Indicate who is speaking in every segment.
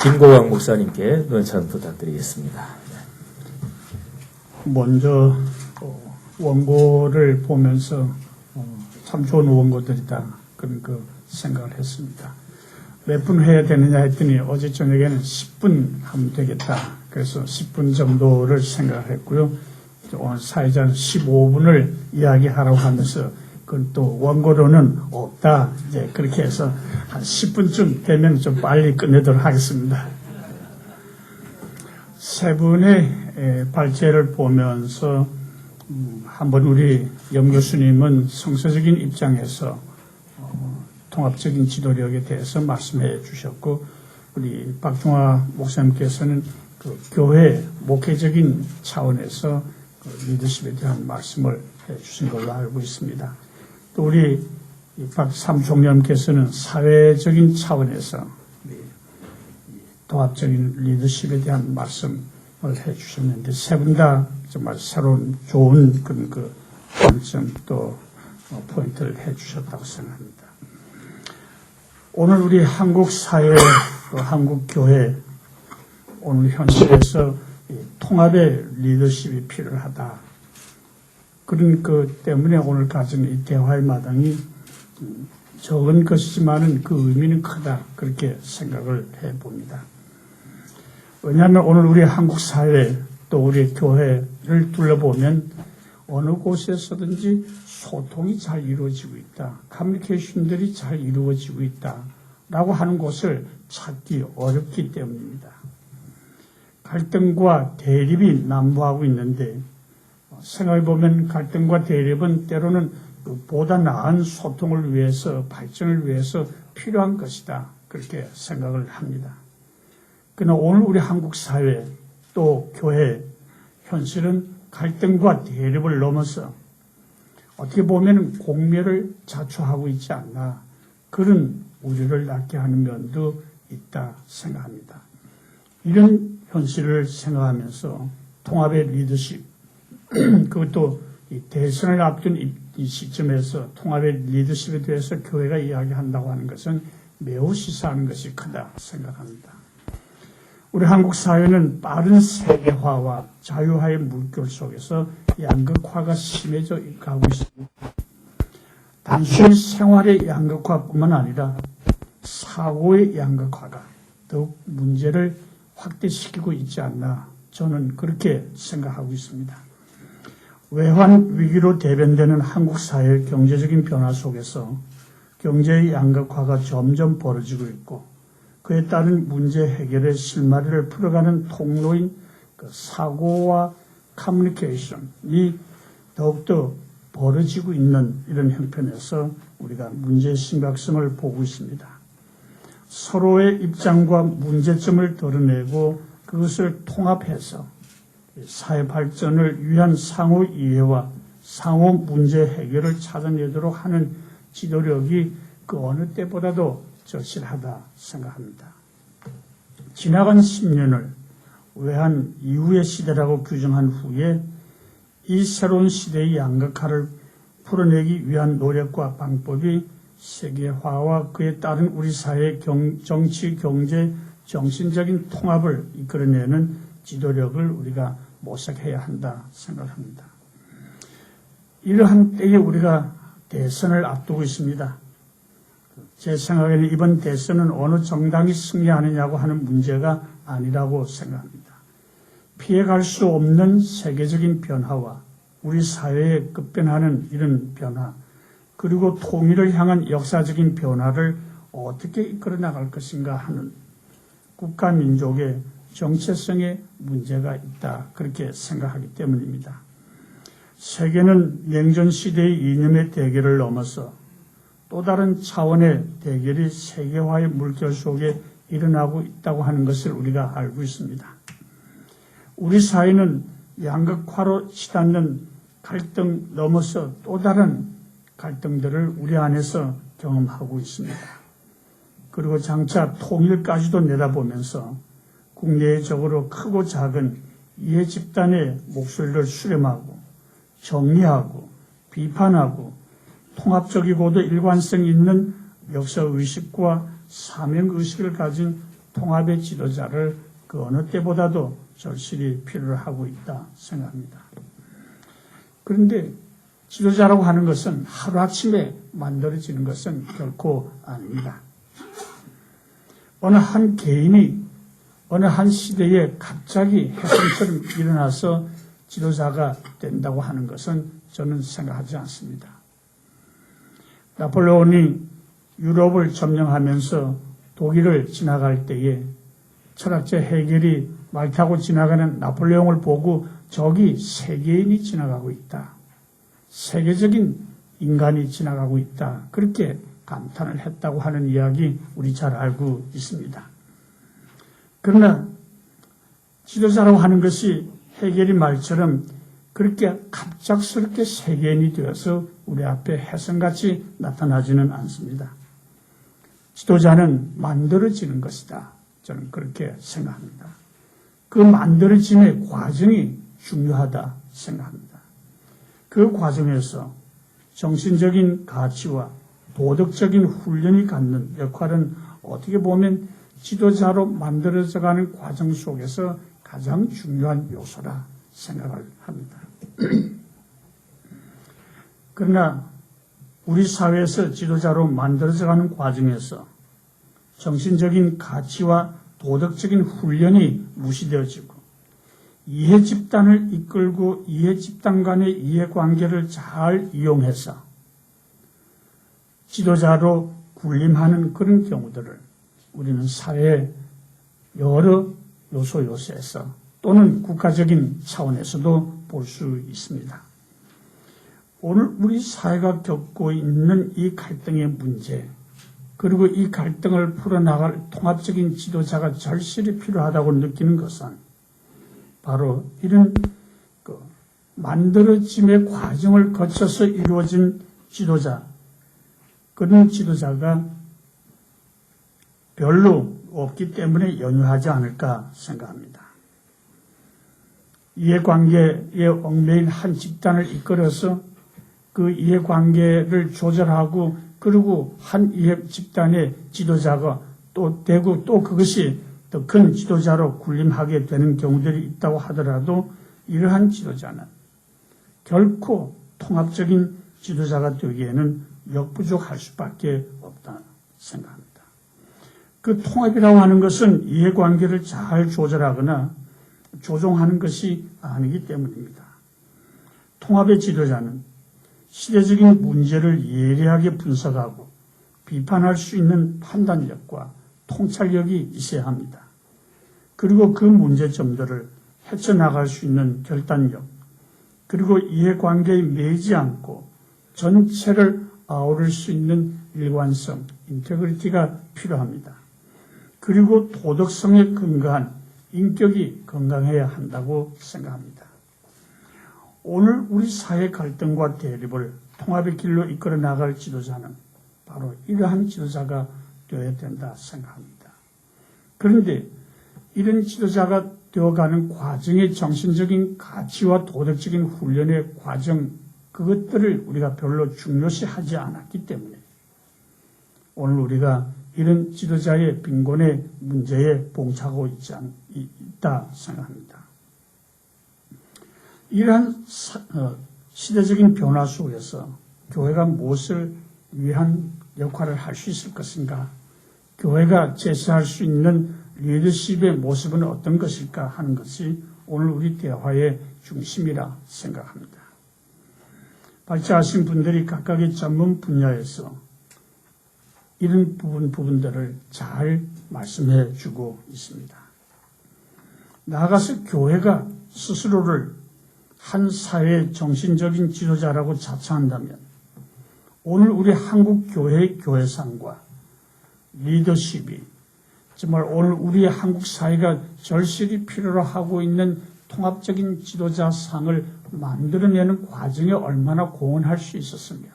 Speaker 1: 김고광 목사님께 논참 부탁드리겠습니다.
Speaker 2: 먼저 원고를 보면서 참 좋은 원고들이다 그런 생각을 했습니다. 몇 분 해야 되느냐 했더니 어제 저녁에는 10분 하면 되겠다. 그래서 10분 정도를 생각을 했고요. 오늘 사회자는 15분을 이야기하라고 하면서 그건 또 원고로는 없다. 이제 그렇게 해서 한 10분쯤 되면 좀 빨리 끝내도록 하겠습니다. 세 분의 발제를 보면서 한번 우리 염 교수님은 성서적인 입장에서 통합적인 지도력에 대해서 말씀해 주셨고, 우리 박중화 목사님께서는 그 교회 목회적인 차원에서 그 리더십에 대한 말씀을 해 주신 걸로 알고 있습니다. 또 우리 박삼총님께서는 사회적인 차원에서 통합적인 리더십에 대한 말씀을 해 주셨는데, 세 분 다 정말 새로운 좋은 그런 관점 또 포인트를 해 주셨다고 생각합니다. 오늘 우리 한국 사회 또 한국 교회 오늘 현실에서 통합의 리더십이 필요하다. 그런 것 때문에 오늘 가진 이 대화의 마당이 적은 것이지만은 그 의미는 크다. 그렇게 생각을 해봅니다. 왜냐하면 오늘 우리 한국 사회 또 우리 교회를 둘러보면 어느 곳에서든지 소통이 잘 이루어지고 있다. 커뮤니케이션들이 잘 이루어지고 있다. 라고 하는 곳을 찾기 어렵기 때문입니다. 갈등과 대립이 난무하고 있는데 생각해보면 갈등과 대립은 때로는 보다 나은 소통을 위해서 발전을 위해서 필요한 것이다. 그렇게 생각을 합니다. 그러나 오늘 우리 한국 사회 또 교회 현실은 갈등과 대립을 넘어서 어떻게 보면 공멸을 자초하고 있지 않나 그런 우려를 낳게 하는 면도 있다 생각합니다. 이런 현실을 생각하면서 통합의 리더십 그것도 이 대선을 앞둔 이 시점에서 통합의 리더십에 대해서 교회가 이야기한다고 하는 것은 매우 시사하는 것이 크다 생각합니다. 우리 한국 사회는 빠른 세계화와 자유화의 물결 속에서 양극화가 심해져 가고 있습니다. 단순히 생활의 양극화뿐만 아니라 사고의 양극화가 더욱 문제를 확대시키고 있지 않나 저는 그렇게 생각하고 있습니다. 외환 위기로 대변되는 한국 사회의 경제적인 변화 속에서 경제의 양극화가 점점 벌어지고 있고 그에 따른 문제 해결의 실마리를 풀어가는 통로인 그 사고와 커뮤니케이션이 더욱더 벌어지고 있는 이런 형편에서 우리가 문제의 심각성을 보고 있습니다. 서로의 입장과 문제점을 드러내고 그것을 통합해서 사회 발전을 위한 상호 이해와 상호 문제 해결을 찾아내도록 하는 지도력이 그 어느 때보다도 절실하다 생각합니다. 지나간 10년을 외환 이후의 시대라고 규정한 후에 이 새로운 시대의 양극화를 풀어내기 위한 노력과 방법이 세계화와 그에 따른 우리 사회의 정치, 경제, 정신적인 통합을 이끌어내는 지도력을 우리가 모색해야 한다 생각합니다. 이러한 때에 우리가 대선을 앞두고 있습니다. 제 생각에는 이번 대선은 어느 정당이 승리하느냐고 하는 문제가 아니라고 생각합니다. 피해갈 수 없는 세계적인 변화와 우리 사회에 급변하는 이런 변화, 그리고 통일을 향한 역사적인 변화를 어떻게 이끌어 나갈 것인가 하는 국가 민족의 정체성에 문제가 있다. 그렇게 생각하기 때문입니다. 세계는 냉전 시대의 이념의 대결을 넘어서 또 다른 차원의 대결이 세계화의 물결 속에 일어나고 있다고 하는 것을 우리가 알고 있습니다. 우리 사회는 양극화로 치닫는 갈등 넘어서 또 다른 갈등들을 우리 안에서 경험하고 있습니다. 그리고 장차 통일까지도 내다보면서 국내적으로 크고 작은 이해 집단의 목소리를 수렴하고 정리하고 비판하고 통합적이고도 일관성 있는 역사의식과 사명의식을 가진 통합의 지도자를 그 어느 때보다도 절실히 필요로 하고 있다 생각합니다. 그런데 지도자라고 하는 것은 하루아침에 만들어지는 것은 결코 아닙니다. 어느 한 개인이 어느 한 시대에 갑자기 혜성처럼 일어나서 지도자가 된다고 하는 것은 저는 생각하지 않습니다. 나폴레온이 유럽을 점령하면서 독일을 지나갈 때에 철학자 헤겔이 말 타고 지나가는 나폴레옹을 보고 저기 세계인이 지나가고 있다. 세계적인 인간이 지나가고 있다. 그렇게 감탄을 했다고 하는 이야기 우리 잘 알고 있습니다. 그러나 지도자라고 하는 것이 헤겔의 말처럼 그렇게 갑작스럽게 세계인이 되어서 우리 앞에 혜성같이 나타나지는 않습니다. 지도자는 만들어지는 것이다. 저는 그렇게 생각합니다. 그 만들어짐의 과정이 중요하다 생각합니다. 그 과정에서 정신적인 가치와 도덕적인 훈련이 갖는 역할은 어떻게 보면 지도자로 만들어져가는 과정 속에서 가장 중요한 요소라 생각을 합니다. 그러나 우리 사회에서 지도자로 만들어져가는 과정에서 정신적인 가치와 도덕적인 훈련이 무시되어지고 이해 집단을 이끌고 이해 집단 간의 이해관계를 잘 이용해서 지도자로 군림하는 그런 경우들을 우리는 사회의 여러 요소에서 또는 국가적인 차원에서도 볼 수 있습니다. 오늘 우리 사회가 겪고 있는 이 갈등의 문제, 그리고 이 갈등을 풀어나갈 통합적인 지도자가 절실히 필요하다고 느끼는 것은 바로 이런 만들어짐의 과정을 거쳐서 이루어진 지도자, 그런 지도자가 별로 없기 때문에 연유하지 않을까 생각합니다. 이해관계에 얽매인 한 집단을 이끌어서 그 이해관계를 조절하고 그리고 한 이해 집단의 지도자가 또 되고 또 그것이 더 큰 지도자로 군림하게 되는 경우들이 있다고 하더라도 이러한 지도자는 결코 통합적인 지도자가 되기에는 역부족할 수밖에 없다 생각합니다. 그 통합이라고 하는 것은 이해관계를 잘 조절하거나 조종하는 것이 아니기 때문입니다. 통합의 지도자는 시대적인 문제를 예리하게 분석하고 비판할 수 있는 판단력과 통찰력이 있어야 합니다. 그리고 그 문제점들을 헤쳐나갈 수 있는 결단력, 그리고 이해관계에 매이지 않고 전체를 아우를 수 있는 일관성, 인테그리티가 필요합니다. 그리고 도덕성에 근거한 인격이 건강해야 한다고 생각합니다. 오늘 우리 사회 갈등과 대립을 통합의 길로 이끌어 나갈 지도자는 바로 이러한 지도자가 되어야 된다 생각합니다. 그런데 이런 지도자가 되어가는 과정의 정신적인 가치와 도덕적인 훈련의 과정, 그것들을 우리가 별로 중요시하지 않았기 때문에 오늘 우리가 이런 지도자의 빈곤의 문제에 봉착하고 있다 생각합니다. 이러한 시대적인 변화 속에서 교회가 무엇을 위한 역할을 할 수 있을 것인가, 교회가 제시할 수 있는 리더십의 모습은 어떤 것일까 하는 것이 오늘 우리 대화의 중심이라 생각합니다. 발제하신 분들이 각각의 전문 분야에서 이런 부분들을 잘 말씀해 주고 있습니다. 나아가서 교회가 스스로를 한 사회의 정신적인 지도자라고 자처한다면 오늘 우리 한국 교회의 교회상과 리더십이 정말 오늘 우리 한국 사회가 절실히 필요로 하고 있는 통합적인 지도자상을 만들어내는 과정에 얼마나 공헌할 수 있었으며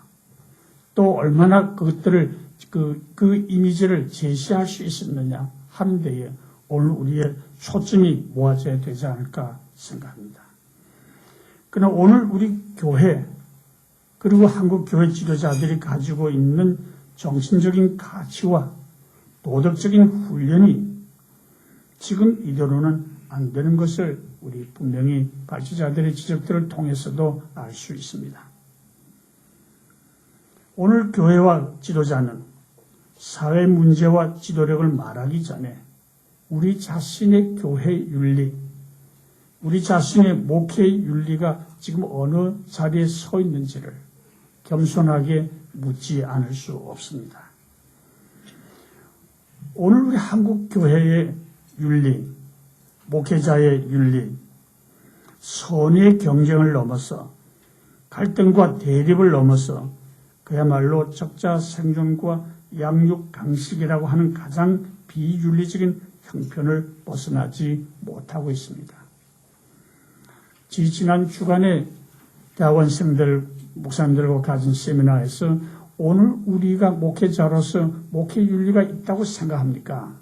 Speaker 2: 또 얼마나 그것들을 그 이미지를 제시할 수 있었느냐 하는 데에 오늘 우리의 초점이 모아져야 되지 않을까 생각합니다. 그러나 오늘 우리 교회 그리고 한국 교회 지도자들이 가지고 있는 정신적인 가치와 도덕적인 훈련이 지금 이대로는 안 되는 것을 우리 분명히 발제자들의 지적들을 통해서도 알 수 있습니다. 오늘 교회와 지도자는 사회 문제와 지도력을 말하기 전에 우리 자신의 교회 윤리, 우리 자신의 목회 윤리가 지금 어느 자리에 서 있는지를 겸손하게 묻지 않을 수 없습니다. 오늘 우리 한국 교회의 윤리, 목회자의 윤리, 선의 경쟁을 넘어서 갈등과 대립을 넘어서 그야말로 적자 생존과 양육 강식이라고 하는 가장 비윤리적인 형편을 벗어나지 못하고 있습니다. 지난 주간에 대학원생들, 목사님들과 가진 세미나에서 오늘 우리가 목회자로서 목회 윤리가 있다고 생각합니까?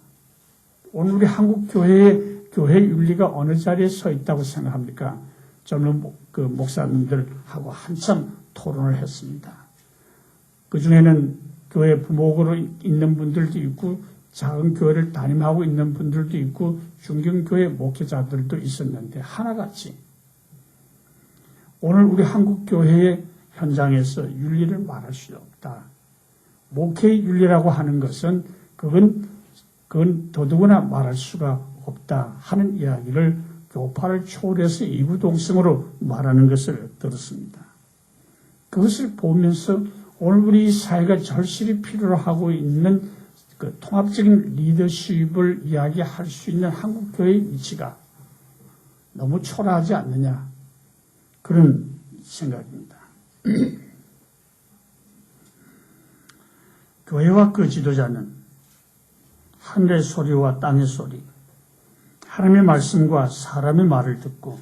Speaker 2: 오늘 우리 한국 교회의 교회 윤리가 어느 자리에 서 있다고 생각합니까? 저는 그 목사님들하고 한참 토론을 했습니다. 그 중에는 교회 부목으로 있는 분들도 있고 작은 교회를 담임하고 있는 분들도 있고 중견교회 목회자들도 있었는데 하나같이 오늘 우리 한국 교회의 현장에서 윤리를 말할 수 없다. 목회 윤리라고 하는 것은 그건 더더구나 말할 수가 없다 하는 이야기를 교파를 초월해서 이구동성으로 말하는 것을 들었습니다. 그것을 보면서 오늘 우리 사회가 절실히 필요로 하고 있는 그 통합적인 리더십을 이야기할 수 있는 한국 교회의 위치가 너무 초라하지 않느냐 그런 생각입니다. 교회와 그 지도자는 하늘의 소리와 땅의 소리, 하나님의 말씀과 사람의 말을 듣고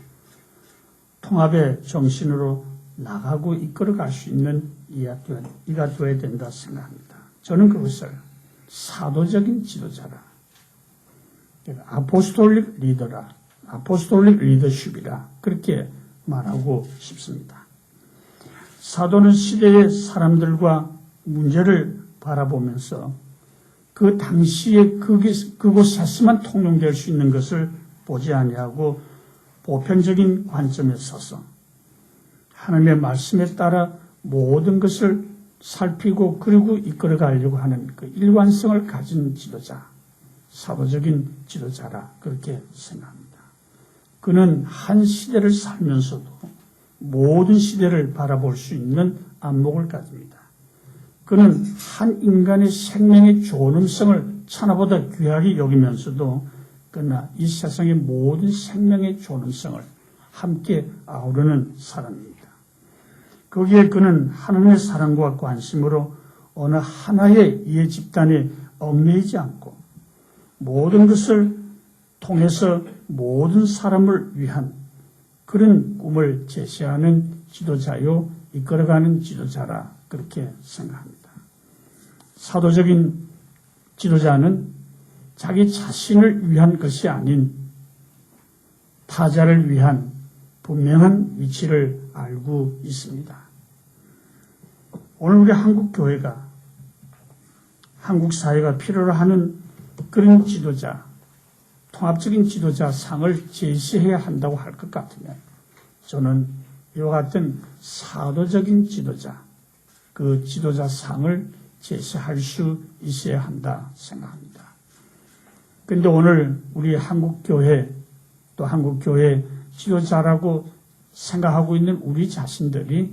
Speaker 2: 통합의 정신으로 나가고 이끌어갈 수 있는 이가 되어야 된다 생각합니다. 저는 그것을 사도적인 지도자라, 아포스톨릭 리더라, 아포스톨릭 리더십이라 그렇게 말하고 싶습니다. 사도는 시대의 사람들과 문제를 바라보면서 그 당시에 그곳에서만 통용될 수 있는 것을 보지 아니하고 보편적인 관점에 서서 하나님의 말씀에 따라 모든 것을 살피고 그리고 이끌어가려고 하는 그 일관성을 가진 지도자, 사도적인 지도자라 그렇게 생각합니다. 그는 한 시대를 살면서도 모든 시대를 바라볼 수 있는 안목을 가집니다. 그는 한 인간의 생명의 존엄성을 천하보다 귀하게 여기면서도 그러나 이 세상의 모든 생명의 존엄성을 함께 아우르는 사람입니다. 거기에 그는 하나님의 사랑과 관심으로 어느 하나의 이해 집단에 얽매이지 않고 모든 것을 통해서 모든 사람을 위한 그런 꿈을 제시하는 지도자요, 이끌어가는 지도자라 그렇게 생각합니다. 사도적인 지도자는 자기 자신을 위한 것이 아닌 타자를 위한 분명한 위치를 알고 있습니다. 오늘 우리 한국 교회가, 한국 사회가 필요로 하는 그런 지도자, 통합적인 지도자 상을 제시해야 한다고 할 것 같으면 저는 이와 같은 사도적인 지도자, 그 지도자 상을 제시할 수 있어야 한다 생각합니다. 그런데 오늘 우리 한국교회 또 한국교회 지도자라고 생각하고 있는 우리 자신들이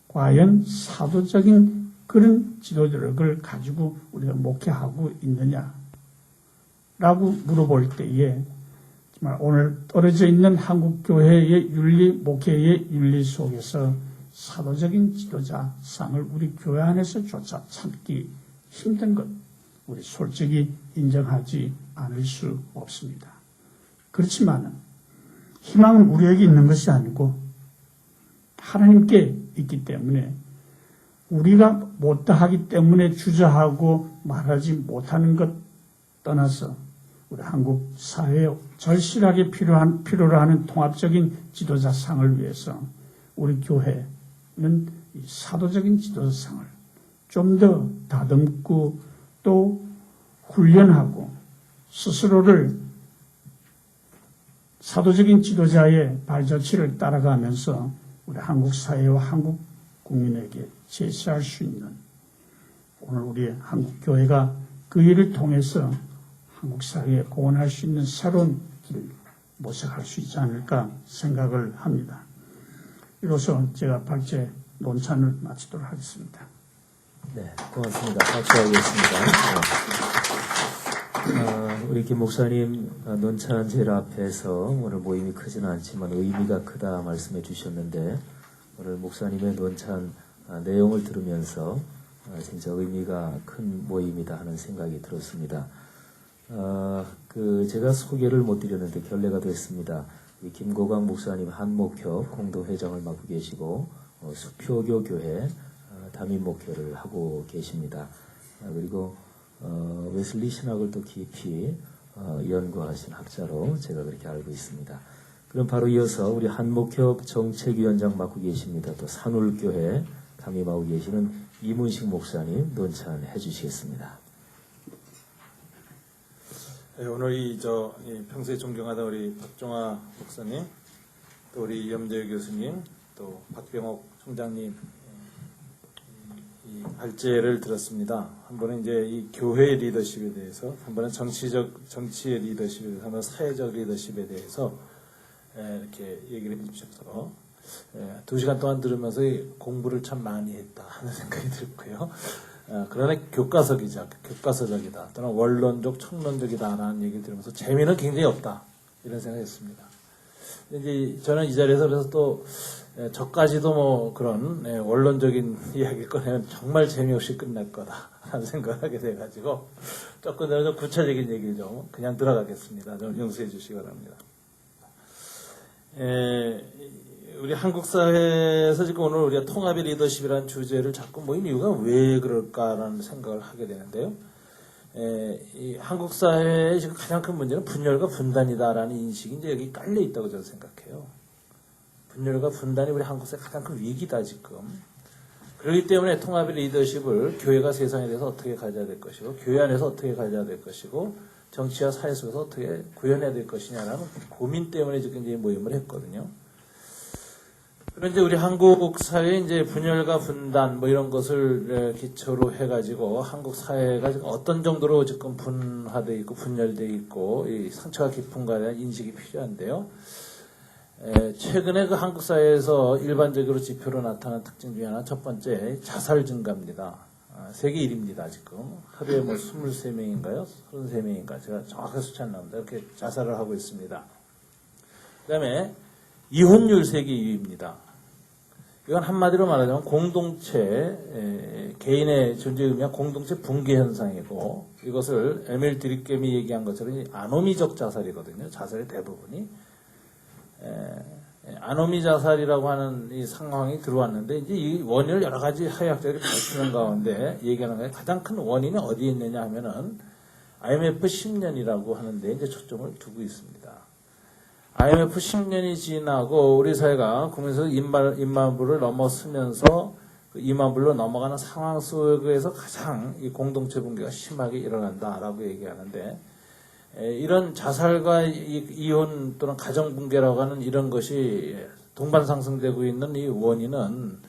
Speaker 2: 과연 사도적인 그런 지도력을 가지고 우리가 목회하고 있느냐라고 물어볼 때에 정말 오늘 떨어져 있는 한국교회의 윤리, 목회의 윤리 속에서 사도적인 지도자 상을 우리 교회 안에서조차 참기 힘든 것, 우리 솔직히 인정하지 않을 수 없습니다. 그렇지만 희망은 우리에게 있는 것이 아니고 하나님께 있기 때문에 우리가 못다하기 때문에 주저하고 말하지 못하는 것 떠나서 우리 한국 사회에 절실하게 필요로 하는 통합적인 지도자 상을 위해서 우리 교회는 이 사도적인 지도자 상을 좀 더 다듬고 또 훈련하고 스스로를 사도적인 지도자의 발자취를 따라가면서 우리 한국 사회와 한국 국민에게 제시할 수 있는 오늘 우리 한국 교회가 그 일을 통해서 한국 사회에 공헌할 수 있는 새로운 길을 모색할 수 있지 않을까 생각을 합니다. 이로써 제가 박제 논찬을 마치도록 하겠습니다.
Speaker 1: 네, 고맙습니다. 박수하겠습니다. 우리 김 목사님 논찬 제일 앞에서 오늘 모임이 크지는 않지만 의미가 크다 말씀해 주셨는데 오늘 목사님의 논찬 내용을 들으면서 진짜 의미가 큰 모임이다 하는 생각이 들었습니다. 제가 소개를 못 드렸는데 결례가 됐습니다. 이 김고강 목사님 한목협 공동회장을 맡고 계시고 수표교 교회 담임 목회를 하고 계십니다. 그리고 웨슬리 신학을 또 깊이 연구하신 학자로 제가 그렇게 알고 있습니다. 그럼 바로 이어서 우리 한목협 정책위원장 맡고 계십니다. 또 산울교회 담임하고 계시는 이문식 목사님 논찬해 주시겠습니다.
Speaker 3: 네, 오늘 평소에 존경하던 우리 박종화 목사님, 또 우리 염재열 교수님, 또 박병옥 총장님 이 발제를 들었습니다. 한 번은 이제 이 교회의 리더십에 대해서, 한 번은 정치의 리더십에 대해서, 한 번은 사회적 리더십에 대해서 이렇게 얘기를 해주셔서 2시간 동안 들으면서 공부를 참 많이 했다 하는 생각이 들고요. 그러나 교과서적이다 또는 원론적, 총론적이다라는 얘기를 들으면서 재미는 굉장히 없다 이런 생각했습니다. 이제 저는 이 자리에서 그래서 또 저까지도 그런 원론적인 이야기를 꺼내면 정말 재미없이 끝날 거다라는 생각을 하게 돼가지고 조금 더 구체적인 얘기를 좀 그냥 들어가겠습니다. 좀 용서해 주시기 바랍니다. 우리 한국 사회에서 지금 오늘 우리가 통합의 리더십이라는 주제를 자꾸 모인 이유가 왜 그럴까라는 생각을 하게 되는데요. 이 한국 사회의 지금 가장 큰 문제는 분열과 분단이다라는 인식이 이제 여기 깔려 있다고 저는 생각해요. 분열과 분단이 우리 한국 사회의 가장 큰 위기다 지금. 그렇기 때문에 통합의 리더십을 교회가 세상에 대해서 어떻게 가져야 될 것이고, 교회 안에서 어떻게 가져야 될 것이고, 정치와 사회 속에서 어떻게 구현해야 될 것이냐라는 고민 때문에 지금 이제 모임을 했거든요. 그런데 우리 한국 사회의 이제 분열과 분단 이런 것을 기초로 해가지고 한국 사회가 지금 어떤 정도로 지금 분화되어 있고 분열되어 있고 이 상처가 깊은가에 대한 인식이 필요한데요. 최근에 그 한국 사회에서 일반적으로 지표로 나타나는 특징 중에 하나, 첫 번째 자살 증가입니다. 세계 1위입니다. 지금 하루에 23명인가요? 33명인가? 제가 정확하게 숫자 안 나옵니다. 이렇게 자살을 하고 있습니다. 그 다음에 이혼율 세계 2위입니다. 이건 한마디로 말하자면 공동체, 개인의 존재 의미와 공동체 붕괴 현상이고, 이것을 에밀 드립겜이 얘기한 것처럼 아노미적 자살이거든요. 자살의 대부분이. 아노미 자살이라고 하는 이 상황이 들어왔는데, 이제 이 원인을 여러 가지 사회학자들이 밝히는 가운데 얘기하는 거예요. 가장 큰 원인이 어디에 있느냐 하면은 IMF 10년이라고 하는데 이제 초점을 두고 있습니다. IMF 10년이 지나고 우리 사회가 국민에서 2만 불을 넘어서면서 그 2만 불로 넘어가는 상황 속에서 가장 이 공동체 붕괴가 심하게 일어난다라고 얘기하는데, 이런 자살과 이혼 또는 가정 붕괴라고 하는 이런 것이 동반상승되고 있는 이 원인은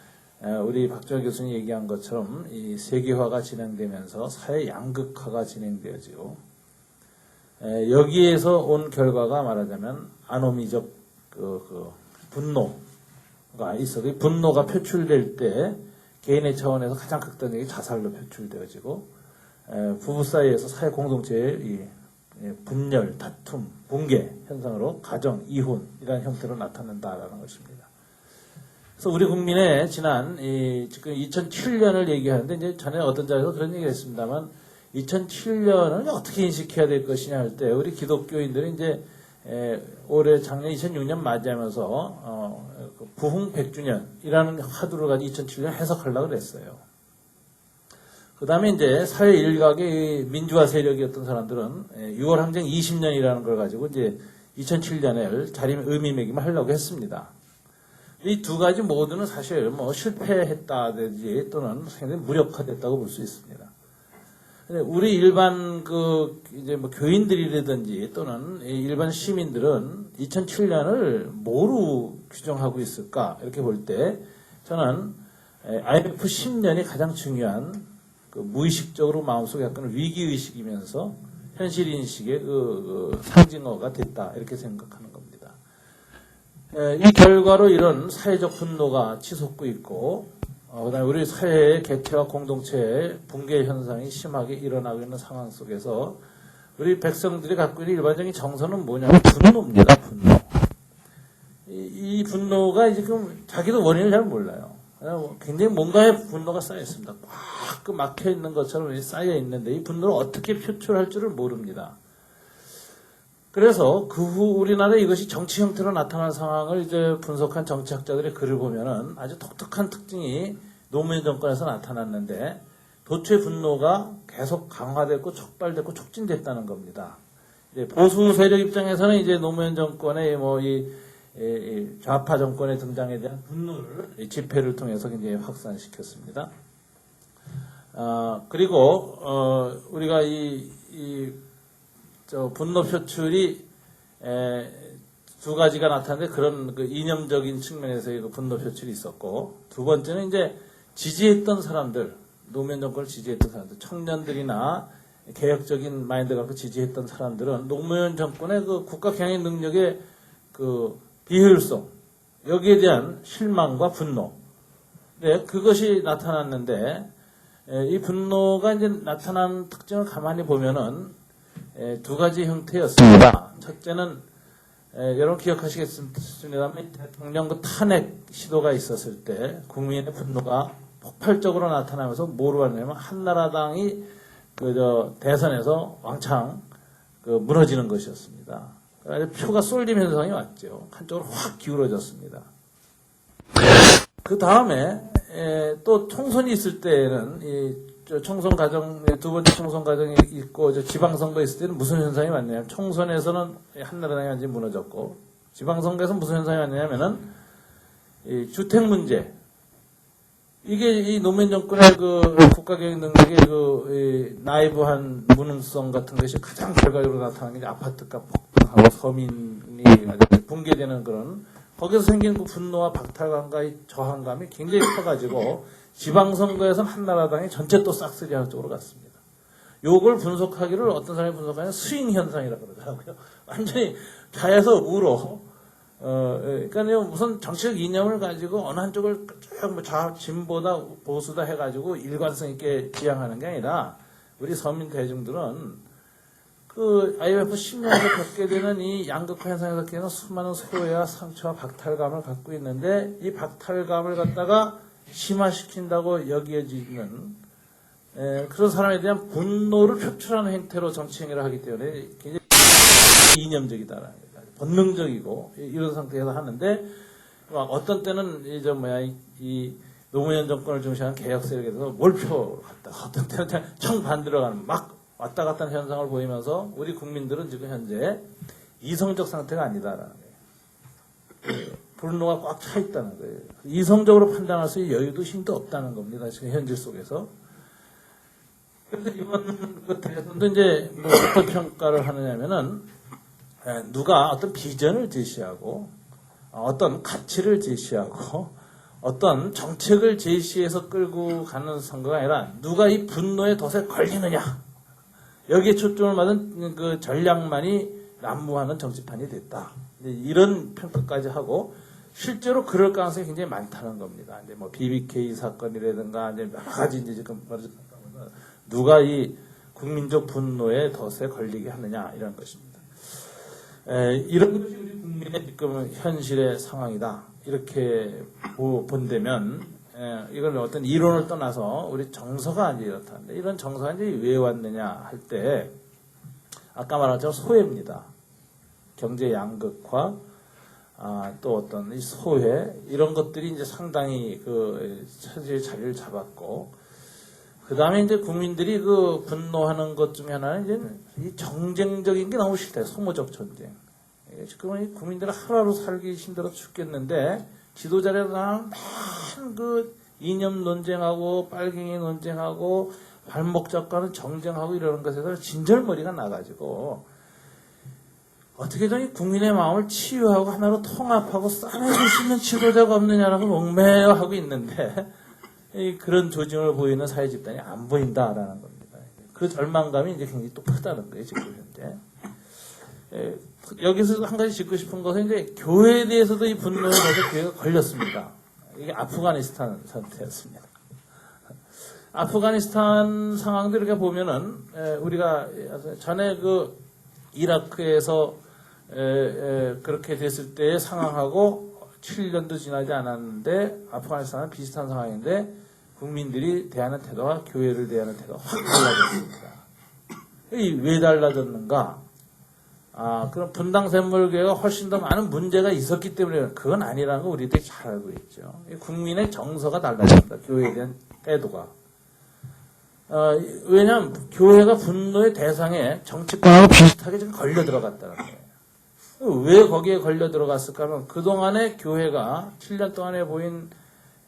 Speaker 3: 우리 박정희 교수님이 얘기한 것처럼 이 세계화가 진행되면서 사회 양극화가 진행되어지고, 여기에서 온 결과가 말하자면 아노미적 분노가 있어도 이 분노가 표출될 때 개인의 차원에서 가장 극단적인 자살로 표출되어지고, 부부 사이에서 사회 공동체의 이 분열, 다툼, 붕괴 현상으로 가정, 이혼 이런 형태로 나타난다라는 것입니다. 그래서 우리 국민의 지난 지금 2007년을 얘기하는데, 이제 전에 어떤 자리에서 그런 얘기를 했습니다만 2007년을 어떻게 인식해야 될 것이냐 할 때 우리 기독교인들이 이제 올해 작년 2006년 맞이하면서 부흥 100주년이라는 화두를 가지고 2007년 해석하려고 그랬어요. 그 다음에 이제 사회 일각의 민주화 세력이었던 사람들은 6월 항쟁 20년이라는 걸 가지고 이제 2007년을 자림 의미매김을 하려고 했습니다. 이 두 가지 모두는 사실 실패했다든지 또는 상당히 무력화됐다고 볼 수 있습니다. 근데 우리 일반 그 이제 뭐 교인들이라든지 또는 이 일반 시민들은 2007년을 뭐로 규정하고 있을까 이렇게 볼 때 저는 IMF 10년이 가장 중요한 그 무의식적으로 마음속에 약간 위기의식이면서 현실인식의 그 상징어가 됐다 이렇게 생각하는 겁니다. 이 결과로 이런 사회적 분노가 치솟고 있고 그다음에 우리 사회의 개체와 공동체의 붕괴 현상이 심하게 일어나고 있는 상황 속에서 우리 백성들이 갖고 있는 일반적인 정서는 뭐냐면 분노입니다. 분노. 이 분노가 이제 지금 자기도 원인을 잘 몰라요. 굉장히 뭔가의 분노가 쌓여 있습니다. 꽉 그 막혀 있는 것처럼 쌓여 있는데 이 분노를 어떻게 표출할 줄을 모릅니다. 그래서 그 후 우리나라에 이것이 정치 형태로 나타난 상황을 이제 분석한 정치학자들의 글을 보면은 아주 독특한 특징이 노무현 정권에서 나타났는데 도처의 분노가 계속 강화됐고 촉발됐고 촉진됐다는 겁니다. 이제 보수 세력 입장에서는 이제 노무현 정권의 뭐 이 좌파 정권의 등장에 대한 분노를 집회를 통해서 굉장히 확산시켰습니다. 그리고 우리가 저 분노 표출이 두 가지가 나타나는데 그런 그 이념적인 측면에서의 그 분노 표출이 있었고 두 번째는 이제 지지했던 사람들 노무현 정권을 지지했던 사람들 청년들이나 개혁적인 마인드 갖고 지지했던 사람들은 노무현 정권의 그 국가 경영 능력의 그 비효율성 여기에 대한 실망과 분노 네, 그것이 나타났는데 이 분노가 이제 나타난 특징을 가만히 보면은 두 가지 형태였습니다. 첫째는 여러분 기억하시겠습니다만 대통령 그 탄핵 시도가 있었을 때 국민의 분노가 폭발적으로 나타나면서 뭐로 왔냐면 한나라당이 대선에서 왕창 무너지는 것이었습니다. 그래서 표가 쏠림 현상이 왔죠. 한쪽으로 확 기울어졌습니다. 그 다음에 또 총선이 있을 때는 총선 과정 두 번째 총선 과정이 있고 지방선거 있을 때는 무슨 현상이 왔냐면 총선에서는 한나라당이 완전히 무너졌고 지방선거에서 무슨 현상이 왔냐면은 이 주택 문제 이게 이 노무현 정권의 그 국가경영 능력의 그 나이브한 무능성 같은 것이 가장 결과적으로 나타나는 게 아파트값 폭등하고 서민이 붕괴되는 그런 거기서 생긴 그 분노와 박탈감과의 저항감이 굉장히 커가지고 지방선거에서는 한나라당이 전체 또 싹쓸이하는 쪽으로 갔습니다. 요걸 분석하기를 어떤 사람이 분석하면 스윙 현상이라고 그러더라고요. 완전히 좌에서 우로. 그러니까요, 무슨 정치적 이념을 가지고 어느 한쪽을 쭉 진보다 보수다 해가지고 일관성 있게 지향하는 게 아니라 우리 서민 대중들은 그 IMF 10년에서 겪게 되는 이 양극화 현상에서 겪게 되는 수많은 소외와 상처와 박탈감을 갖고 있는데 이 박탈감을 갖다가 심화시킨다고 여겨지는 그런 사람에 대한 분노를 표출하는 행태로 정치 행위를 하기 때문에 굉장히 이념적이다라는 거예요. 본능적이고 이런 상태에서 하는데 어떤 때는 이 노무현 정권을 중시하는 개혁 세력에 대해서 몰표로 갔다 어떤 때는 정반대로 가는 막 왔다 갔다 하는 현상을 보이면서 우리 국민들은 지금 현재 이성적 상태가 아니다라는 거예요. 분노가 꽉 차 있다는 거예요. 이성적으로 판단할 수 있는 여유도 힘도 없다는 겁니다. 지금 현실 속에서. 그래서 이번 그 대선도 이제 뭐 어떤 평가를 하느냐면은 누가 어떤 비전을 제시하고 어떤 가치를 제시하고 어떤 정책을 제시해서 끌고 가는 선거가 아니라 누가 이 분노의 덫에 걸리느냐 여기에 초점을 받은 그 전략만이 난무하는 정치판이 됐다. 이런 평가까지 하고 실제로 그럴 가능성이 굉장히 많다는 겁니다. 이제 뭐 BBK 사건이라든가 이제 여러 가지 이제 지금 누가 이 국민적 분노의 덫에 걸리게 하느냐 이런 것입니다. 이런 것이 우리 국민의 지금 현실의 상황이다. 이렇게 본다면 이걸 어떤 이론을 떠나서 우리 정서가 이제 이렇다는데 이런 정서가 이제 왜 왔느냐 할 때 아까 말한 것처럼 소외입니다. 경제 양극화 또 어떤 이 소외 이런 것들이 이제 상당히 그 차지의 자리를 잡았고 그 다음에 이제 국민들이 그 분노하는 것 중에 하나는 이제 이 정쟁적인 게 너무 싫다. 소모적 전쟁. 지금은 국민들은 하루하루 살기 힘들어 죽겠는데 지도자라는 사람은 그 이념 논쟁하고 빨갱이 논쟁하고 발목 잡고는 정쟁하고 이러는 것에서 진절머리가 나가지고 어떻게든 이 국민의 마음을 치유하고 하나로 통합하고 싸매줄 수 있는 지도자가 없느냐라고 목매어 하고 있는데 그런 조짐을 보이는 사회 집단이 안 보인다라는 겁니다. 그 절망감이 이제 굉장히 또 크다는 거예요, 지금 현재. 여기서 한 가지 짚고 싶은 것은 이제 교회에 대해서도 이 분노에 대해서 교회가 걸렸습니다. 이게 아프가니스탄 사태였습니다. 아프가니스탄 상황도 이렇게 보면은 우리가 전에 그 이라크에서 그렇게 됐을 때의 상황하고 7년도 지나지 않았는데 아프가니스탄은 비슷한 상황인데 국민들이 대하는 태도와 교회를 대하는 태도가 확 달라졌습니다. 왜 달라졌는가? 그럼 분당샘물교회가 훨씬 더 많은 문제가 있었기 때문에 그건 아니라는 거 우리들이 잘 알고 있죠. 국민의 정서가 달라졌습니다. 교회에 대한 태도가. 왜냐하면 교회가 분노의 대상에 정치권하고 비슷하게 좀 걸려 들어갔다는 거예요. 왜 거기에 걸려 들어갔을까 하면 그동안에 교회가 7년 동안에 보인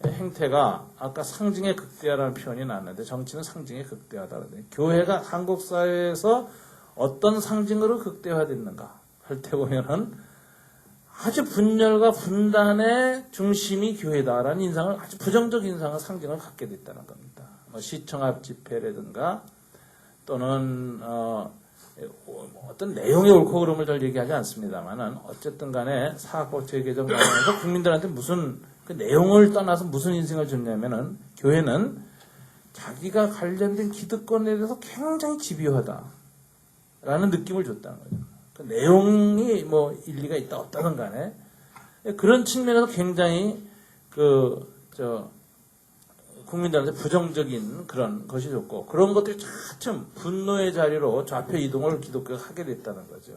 Speaker 3: 행태가 아까 상징의 극대화라는 표현이 나왔는데 정치는 상징의 극대화다라는 거예요. 교회가 한국 사회에서 어떤 상징으로 극대화됐는가 할 때 보면은 아주 분열과 분단의 중심이 교회다라는 인상을 아주 부정적 인상을 상징을 갖게 됐다는 겁니다. 뭐 시청 앞 집회라든가 또는 어떤 내용의 옳고 그름을 잘 얘기하지 않습니다만은 어쨌든 간에 사학법 재개정 과정에서 국민들한테 무슨 그 내용을 떠나서 무슨 인생을 줬냐면은 교회는 자기가 관련된 기득권에 대해서 굉장히 집요하다. 라는 느낌을 줬다는 거죠. 그 내용이 뭐 일리가 있다 없다든 간에 그런 측면에서 굉장히 국민들한테 부정적인 그런 것이 좋고 그런 것들이 차츰 분노의 자리로 좌표 이동을 기독교가 하게 됐다는 거죠.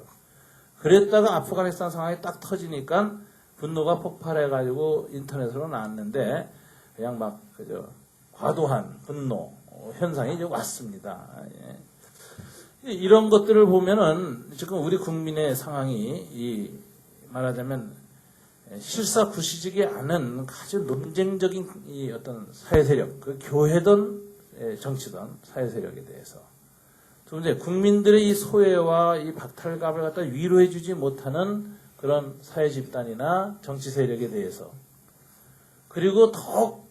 Speaker 3: 그랬다가 아프가니스탄 상황이 딱 터지니까 분노가 폭발해가지고 인터넷으로 나왔는데 그냥 막 그저 과도한 분노 현상이 이제 왔습니다. 이런 것들을 보면은 지금 우리 국민의 상황이 말하자면 실사구시적이 않은 아주 논쟁적인 이 어떤 사회 세력, 그 교회든 정치든 사회 세력에 대해서 두 번째 국민들의 이 소외와 이 박탈감을 갖다 위로해주지 못하는 그런 사회 집단이나 정치 세력에 대해서 그리고 더욱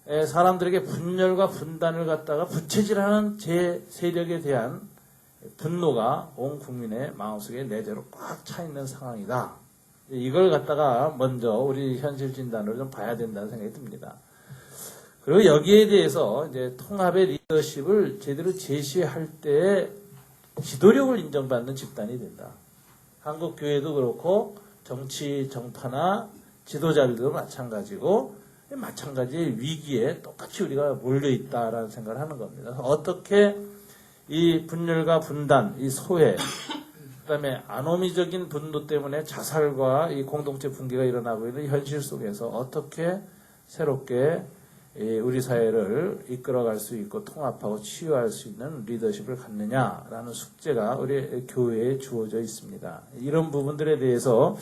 Speaker 3: 사람들에게 분열과 분단을 갖다가 부채질하는 제 세력에 대한 분노가 온 국민의 마음속에 내재로 꽉 차 있는 상황이다. 이걸 갖다가 먼저 우리 현실 진단으로 좀 봐야 된다는 생각이 듭니다. 그리고 여기에 대해서 이제 통합의 리더십을 제대로 제시할 때 지도력을 인정받는 집단이 된다. 한국 교회도 그렇고 정치 정파나 지도자들도 마찬가지고 마찬가지의 위기에 똑같이 우리가 몰려 있다라는 생각을 하는 겁니다. 어떻게 이 분열과 분단, 이 소외, 그다음에 아노미적인 분노 때문에 자살과 이 공동체 붕괴가 일어나고 있는 현실 속에서 어떻게 새롭게 우리 사회를 이끌어갈 수 있고 통합하고 치유할 수 있는 리더십을 갖느냐라는 숙제가 우리 교회에 주어져 있습니다. 이런 부분들에 대해서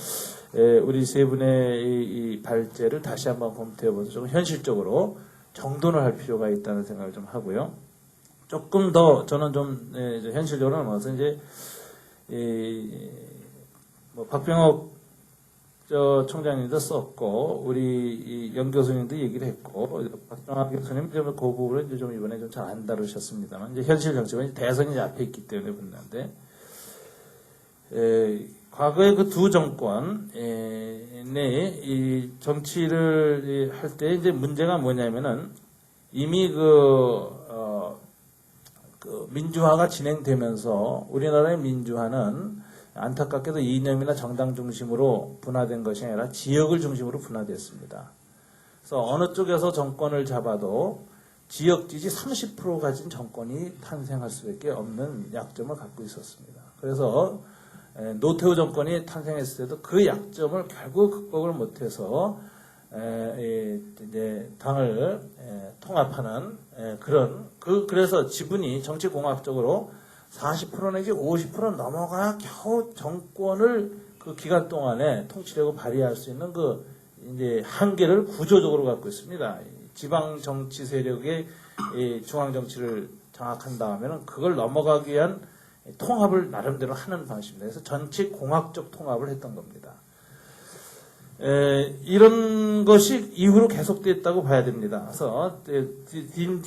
Speaker 3: 우리 세 분의 이 발제를 다시 한번 검토해보면서 좀 현실적으로 정돈을 할 필요가 있다는 생각을 좀 하고요. 조금 더 저는 좀 현실적으로 넘어가서 이제 뭐 박병옥 총장님도 썼고 우리 영 교수님도 얘기를 했고 박정학 교수님 좀 그 부분을 이제 좀 이번에 좀 잘 안 다루셨습니다만 이제 현실 정치가 이제 대선이 이제 앞에 있기 때문에 붙는데 과거의 그 두 정권 내 이 정치를 할 때 이제 문제가 뭐냐면은 이미 그 민주화가 진행되면서 우리나라의 민주화는 안타깝게도 이념이나 정당 중심으로 분화된 것이 아니라 지역을 중심으로 분화됐습니다. 그래서 어느 쪽에서 정권을 잡아도 지역 지지 30% 가진 정권이 탄생할 수밖에 없는 약점을 갖고 있었습니다. 그래서 노태우 정권이 탄생했을 때도 그 약점을 결국 극복을 못해서 이제 당을 통합하는 그래서 지분이 정치공학적으로 40% 내지 50% 넘어가야 겨우 정권을 그 기간 동안에 통치력을 발휘할 수 있는 그 이제 한계를 구조적으로 갖고 있습니다. 지방 정치 세력의 이 중앙 정치를 장악한 다음에는 그걸 넘어가기 위한 통합을 나름대로 하는 방식입니다. 그래서 전체 공학적 통합을 했던 겁니다. 이런 것이 이후로 계속됐다고 봐야 됩니다. 그래서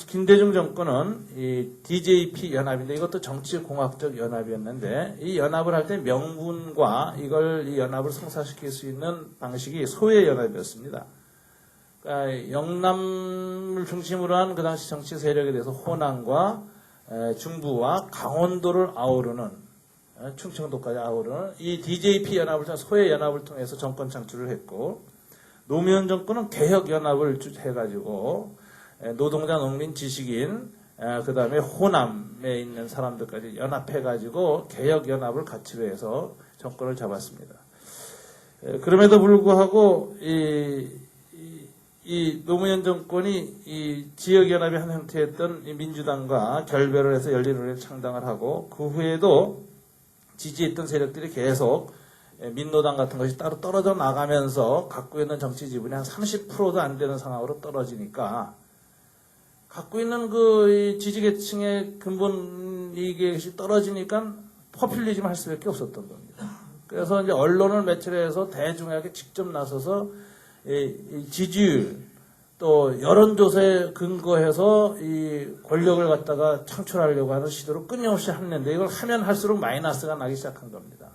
Speaker 3: 김대중 정권은 이 DJP 연합인데 이것도 정치공학적 연합이었는데 이 연합을 할 때 명분과 이 연합을 성사시킬 수 있는 방식이 소외 연합이었습니다. 그러니까 영남을 중심으로 한 그 당시 정치 세력에 대해서 호남과 중부와 강원도를 아우르는 충청도까지 아우르는 이 DJP 연합을 통해 소외 연합을 통해서 정권 창출을 했고 노무현 정권은 개혁 연합을 해가지고 노동자, 농민, 지식인 그 다음에 호남에 있는 사람들까지 연합해가지고 개혁 연합을 가치로 해서 정권을 잡았습니다. 그럼에도 불구하고 이 노무현 정권이 이 지역연합의 한 형태였던 이 민주당과 결별을 해서 열린우리를 창당을 하고 그 후에도 지지했던 세력들이 계속 민노당 같은 것이 따로 떨어져 나가면서 갖고 있는 정치 지분이 한 30%도 안 되는 상황으로 떨어지니까 갖고 있는 그 지지계층의 근본 이익이 떨어지니까 포퓰리즘 할 수밖에 없었던 겁니다. 그래서 이제 언론을 매체로 해서 대중에게 직접 나서서 이 지지율 또 여론조사에 근거해서 이 권력을 갖다가 창출하려고 하는 시도를 끊임없이 했는데 이걸 하면 할수록 마이너스가 나기 시작한 겁니다.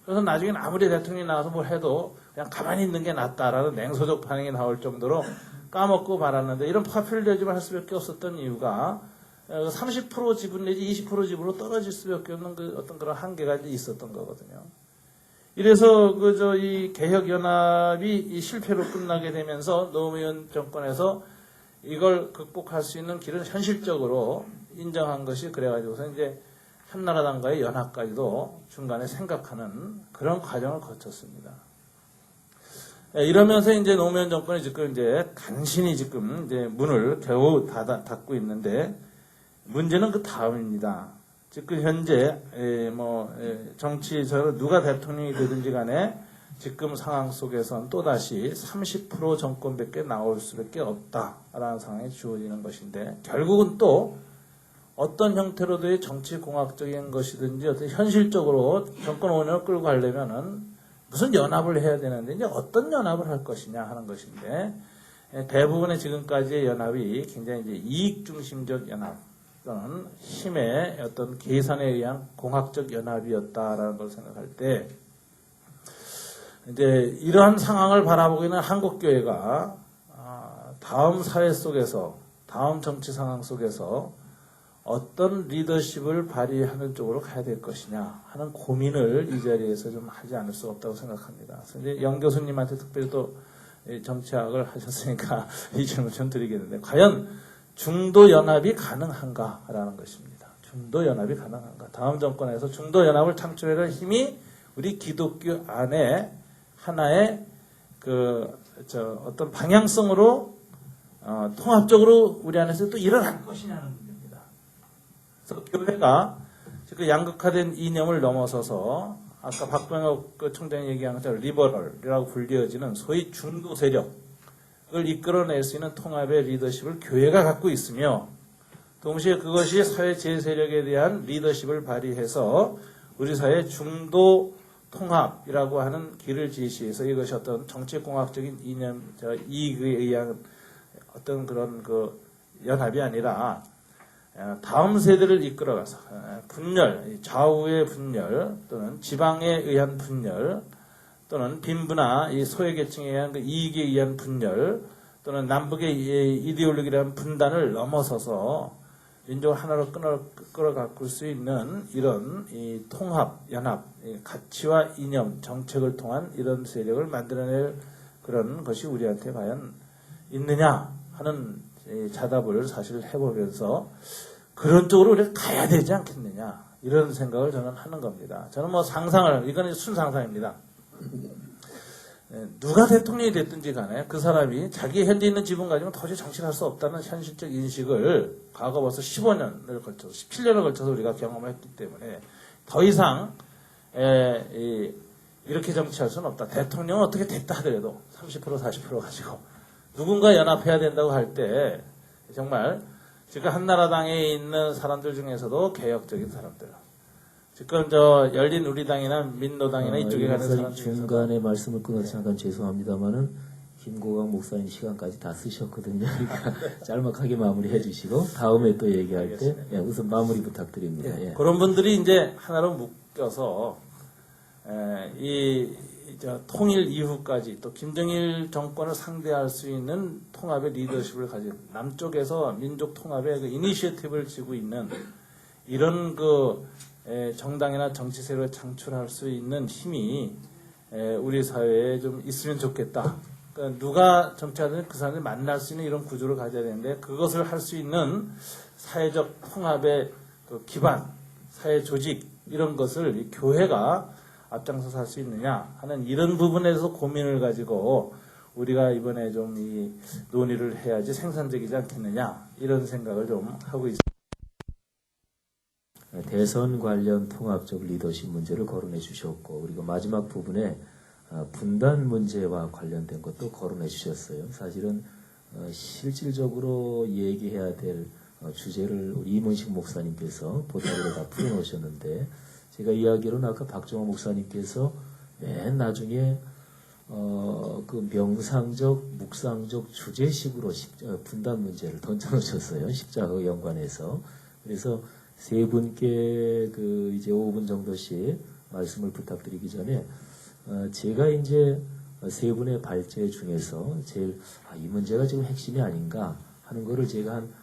Speaker 3: 그래서 나중엔 아무리 대통령이 나와서 뭘 해도 그냥 가만히 있는 게 낫다라는 냉소적 반응이 나올 정도로 까먹고 말았는데 이런 파퓰리즘을 할 수밖에 없었던 이유가 30% 지분 내지 20% 지분으로 떨어질 수밖에 없는 그 어떤 그런 한계가 있었던 거거든요. 이래서 이 개혁연합이 이 실패로 끝나게 되면서 노무현 정권에서 이걸 극복할 수 있는 길은 현실적으로 인정한 것이 그래가지고서 이제 한나라당과의 연합까지도 중간에 생각하는 그런 과정을 거쳤습니다. 이러면서 이제 노무현 정권이 지금 이제 간신히 지금 이제 문을 겨우 닫고 있는데 문제는 그 다음입니다. 지금 현재 정치에서 누가 대통령이 되든지 간에 지금 상황 속에서는 또다시 30% 정권밖에 나올 수밖에 없다라는 상황이 주어지는 것인데 결국은 또 어떤 형태로도의 정치공학적인 것이든지 어떤 현실적으로 정권 운영을 끌고 가려면은 무슨 연합을 해야 되는데 이제 어떤 연합을 할 것이냐 하는 것인데 대부분의 지금까지의 연합이 굉장히 이제 이익 중심적 연합 또는 힘의 어떤 계산에 의한 공학적 연합이었다라는 걸 생각할 때 이제 이러한 상황을 바라보고 있는 한국교회가 다음 사회 속에서 다음 정치 상황 속에서 어떤 리더십을 발휘하는 쪽으로 가야 될 것이냐 하는 고민을 이 자리에서 좀 하지 않을 수 없다고 생각합니다. 그래서 이제 영 교수님한테 특별히 또 정치학을 하셨으니까 이 질문 좀 드리겠는데 과연 중도연합이 가능한가라는 것입니다. 중도연합이 가능한가. 다음 정권에서 중도연합을 창출할 힘이 우리 기독교 안에 하나의 어떤 방향성으로 통합적으로 우리 안에서 또 일어날 것이냐는 문제입니다. 그래서 교회가 지금 양극화된 이념을 넘어서서 아까 박병혁 총장이 얘기한 것처럼 리버럴이라고 불리어지는 소위 중도 세력 을 이끌어낼 수 있는 통합의 리더십을 교회가 갖고 있으며 동시에 그것이 사회 제세력에 대한 리더십을 발휘해서 우리 사회 중도 통합이라고 하는 길을 제시해서 이것이 어떤 정치공학적인 이념, 이익에 의한 어떤 그런 연합이 아니라 다음 세대를 이끌어가서 분열, 좌우의 분열 또는 지방에 의한 분열 또는 빈부나 이 소외계층에 의한 이익에 의한 분열 또는 남북의 이데올로기라는 분단을 넘어서서 민족을 하나로 끌어가꿀 수 있는 이런 이 통합, 연합, 가치와 이념, 정책을 통한 이런 세력을 만들어낼 그런 것이 우리한테 과연 있느냐 하는 자답을 사실 해보면서 그런 쪽으로 우리가 가야 되지 않겠느냐 이런 생각을 저는 하는 겁니다. 저는 이건 순상상입니다. 누가 대통령이 됐든지 간에 그 사람이 자기 현재 있는 지분 가지고 도저히 정치를 할 수 없다는 현실적 인식을 과거 벌써 15년을 걸쳐서 17년을 걸쳐서 우리가 경험했기 때문에 더 이상 이렇게 정치할 수는 없다. 대통령은 어떻게 됐다 하더라도 30% 40% 가지고 누군가 연합해야 된다고 할 때 정말 지금 한나라당에 있는 사람들 중에서도 개혁적인 사람들, 지금 저 열린 우리당이나 민노당이나 이쪽에 가는 사람 중에서도
Speaker 1: 중간에 말씀을 끊어서 잠깐 죄송합니다만은 김고강 목사님 시간까지 다 쓰셨거든요. 그러니까 짤막하게 마무리해 주시고 다음에 또 얘기할 때 예, 우선 마무리 부탁드립니다. 예.
Speaker 3: 그런 분들이 이제 하나로 묶여서 저 통일 이후까지 또 김정일 정권을 상대할 수 있는 통합의 리더십을 가진 남쪽에서 민족 통합의 그 이니시어티브를 쥐고 있는 이런 그 정당이나 정치 세력을 창출할 수 있는 힘이 우리 사회에 좀 있으면 좋겠다. 그러니까 누가 정치하든 그 사람을 만날 수 있는 이런 구조를 가져야 되는데 그것을 할 수 있는 사회적 통합의 그 기반, 사회 조직 이런 것을 이 교회가 앞장서서 할 수 있느냐 하는 이런 부분에서 고민을 가지고 우리가 이번에 좀 이 논의를 해야지 생산적이지 않겠느냐 이런 생각을 좀 하고 있습니다.
Speaker 1: 대선 관련 통합적 리더십 문제를 거론해 주셨고 그리고 마지막 부분에 분단 문제와 관련된 것도 거론해 주셨어요. 사실은 실질적으로 얘기해야 될 주제를 우리 이문식 목사님께서 보따리로 다 풀어놓으셨는데 제가 이야기로는 아까 박정호 목사님께서 맨 나중에 그 명상적, 묵상적 주제식으로 분단 문제를 던져놓으셨어요. 십자가와 연관해서. 그래서 세 분께 그 이제 5분 정도씩 말씀을 부탁드리기 전에 제가 이제 세 분의 발제 중에서 제일 이 문제가 지금 핵심이 아닌가 하는 거를 제가 한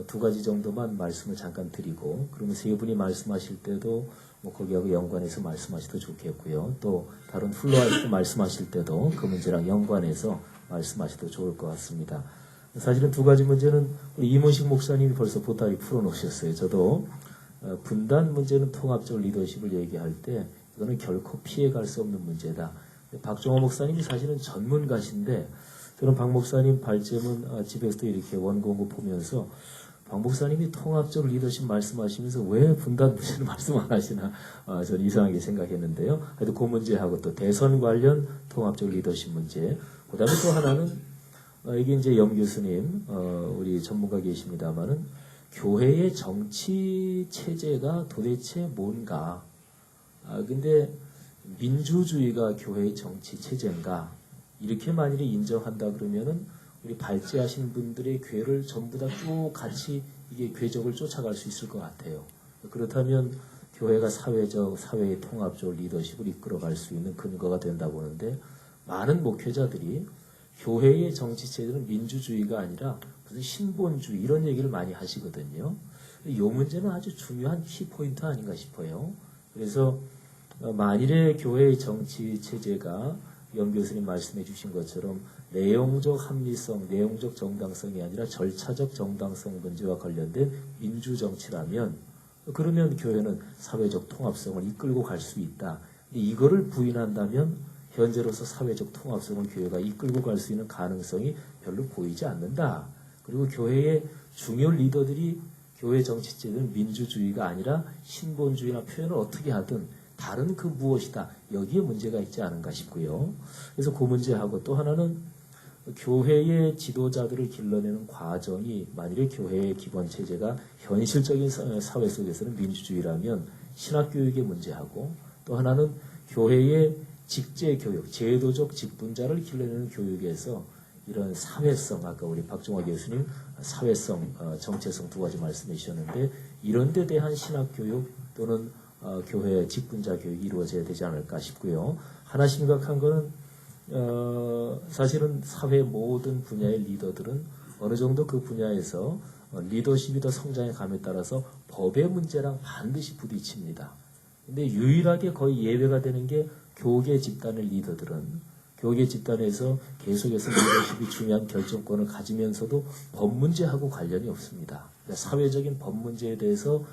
Speaker 1: 두 가지 정도만 말씀을 잠깐 드리고 그러면 세 분이 말씀하실 때도 뭐 거기하고 연관해서 말씀하셔도 좋겠고요. 또 다른 플로아이트 말씀하실 때도 그 문제랑 연관해서 말씀하셔도 좋을 것 같습니다. 사실은 두 가지 문제는 우리 이문식 목사님이 벌써 보따리 풀어놓으셨어요. 저도 분단 문제는 통합적 리더십을 얘기할 때 이거는 결코 피해갈 수 없는 문제다. 박종호 목사님이 사실은 전문가신데 저는 박 목사님 발제문 집에서도 이렇게 원고고 보면서 박 목사님이 통합적 리더십 말씀하시면서 왜 분단 문제를 말씀 안 하시나 저는 이상하게 생각했는데요. 하여튼 그 문제하고 또 대선 관련 통합적 리더십 문제 그 다음에 또 하나는 이게 이제 염 교수님 우리 전문가 계십니다마는 교회의 정치 체제가 도대체 뭔가 근데 민주주의가 교회의 정치 체제인가 이렇게 만일에 인정한다 그러면은 우리 발제하신 분들의 궤를 전부 다 쭉 같이 이게 궤적을 쫓아갈 수 있을 것 같아요. 그렇다면 교회가 사회의 통합적 리더십을 이끌어갈 수 있는 근거가 된다고 보는데 많은 목회자들이 교회의 정치 체제는 민주주의가 아니라 무슨 신본주의 이런 얘기를 많이 하시거든요. 이 문제는 아주 중요한 키포인트 아닌가 싶어요. 그래서 만일에 교회의 정치 체제가 염 교수님 말씀해 주신 것처럼 내용적 합리성, 내용적 정당성이 아니라 절차적 정당성 문제와 관련된 민주정치라면 그러면 교회는 사회적 통합성을 이끌고 갈 수 있다. 이거를 부인한다면 현재로서 사회적 통합성을 교회가 이끌고 갈 수 있는 가능성이 별로 보이지 않는다. 그리고 교회의 중요 리더들이 교회 정치체제는 민주주의가 아니라 신본주의나 표현을 어떻게 하든 다른 그 무엇이다. 여기에 문제가 있지 않은가 싶고요. 그래서 그 문제하고 또 하나는 교회의 지도자들을 길러내는 과정이 만일에 교회의 기본 체제가 현실적인 사회 속에서는 민주주의라면 신학교육의 문제하고 또 하나는 교회의 직제교육, 제도적 직분자를 길러내는 교육에서 이런 사회성, 아까 우리 박종화 교수님 사회성, 정체성 두 가지 말씀해 주셨는데 이런 데 대한 신학교육 또는 교회 직분자 교육이 이루어져야 되지 않을까 싶고요. 하나 심각한 거는 사실은 사회 모든 분야의 리더들은 어느 정도 그 분야에서 리더십이 더 성장해 감에 따라서 법의 문제랑 반드시 부딪힙니다. 근데 유일하게 거의 예외가 되는 게 교계 집단의 리더들은 교계 집단에서 계속해서 리더십이 중요한 결정권을 가지면서도 법 문제하고 관련이 없습니다. 그러니까 사회적인 법 문제에 대해서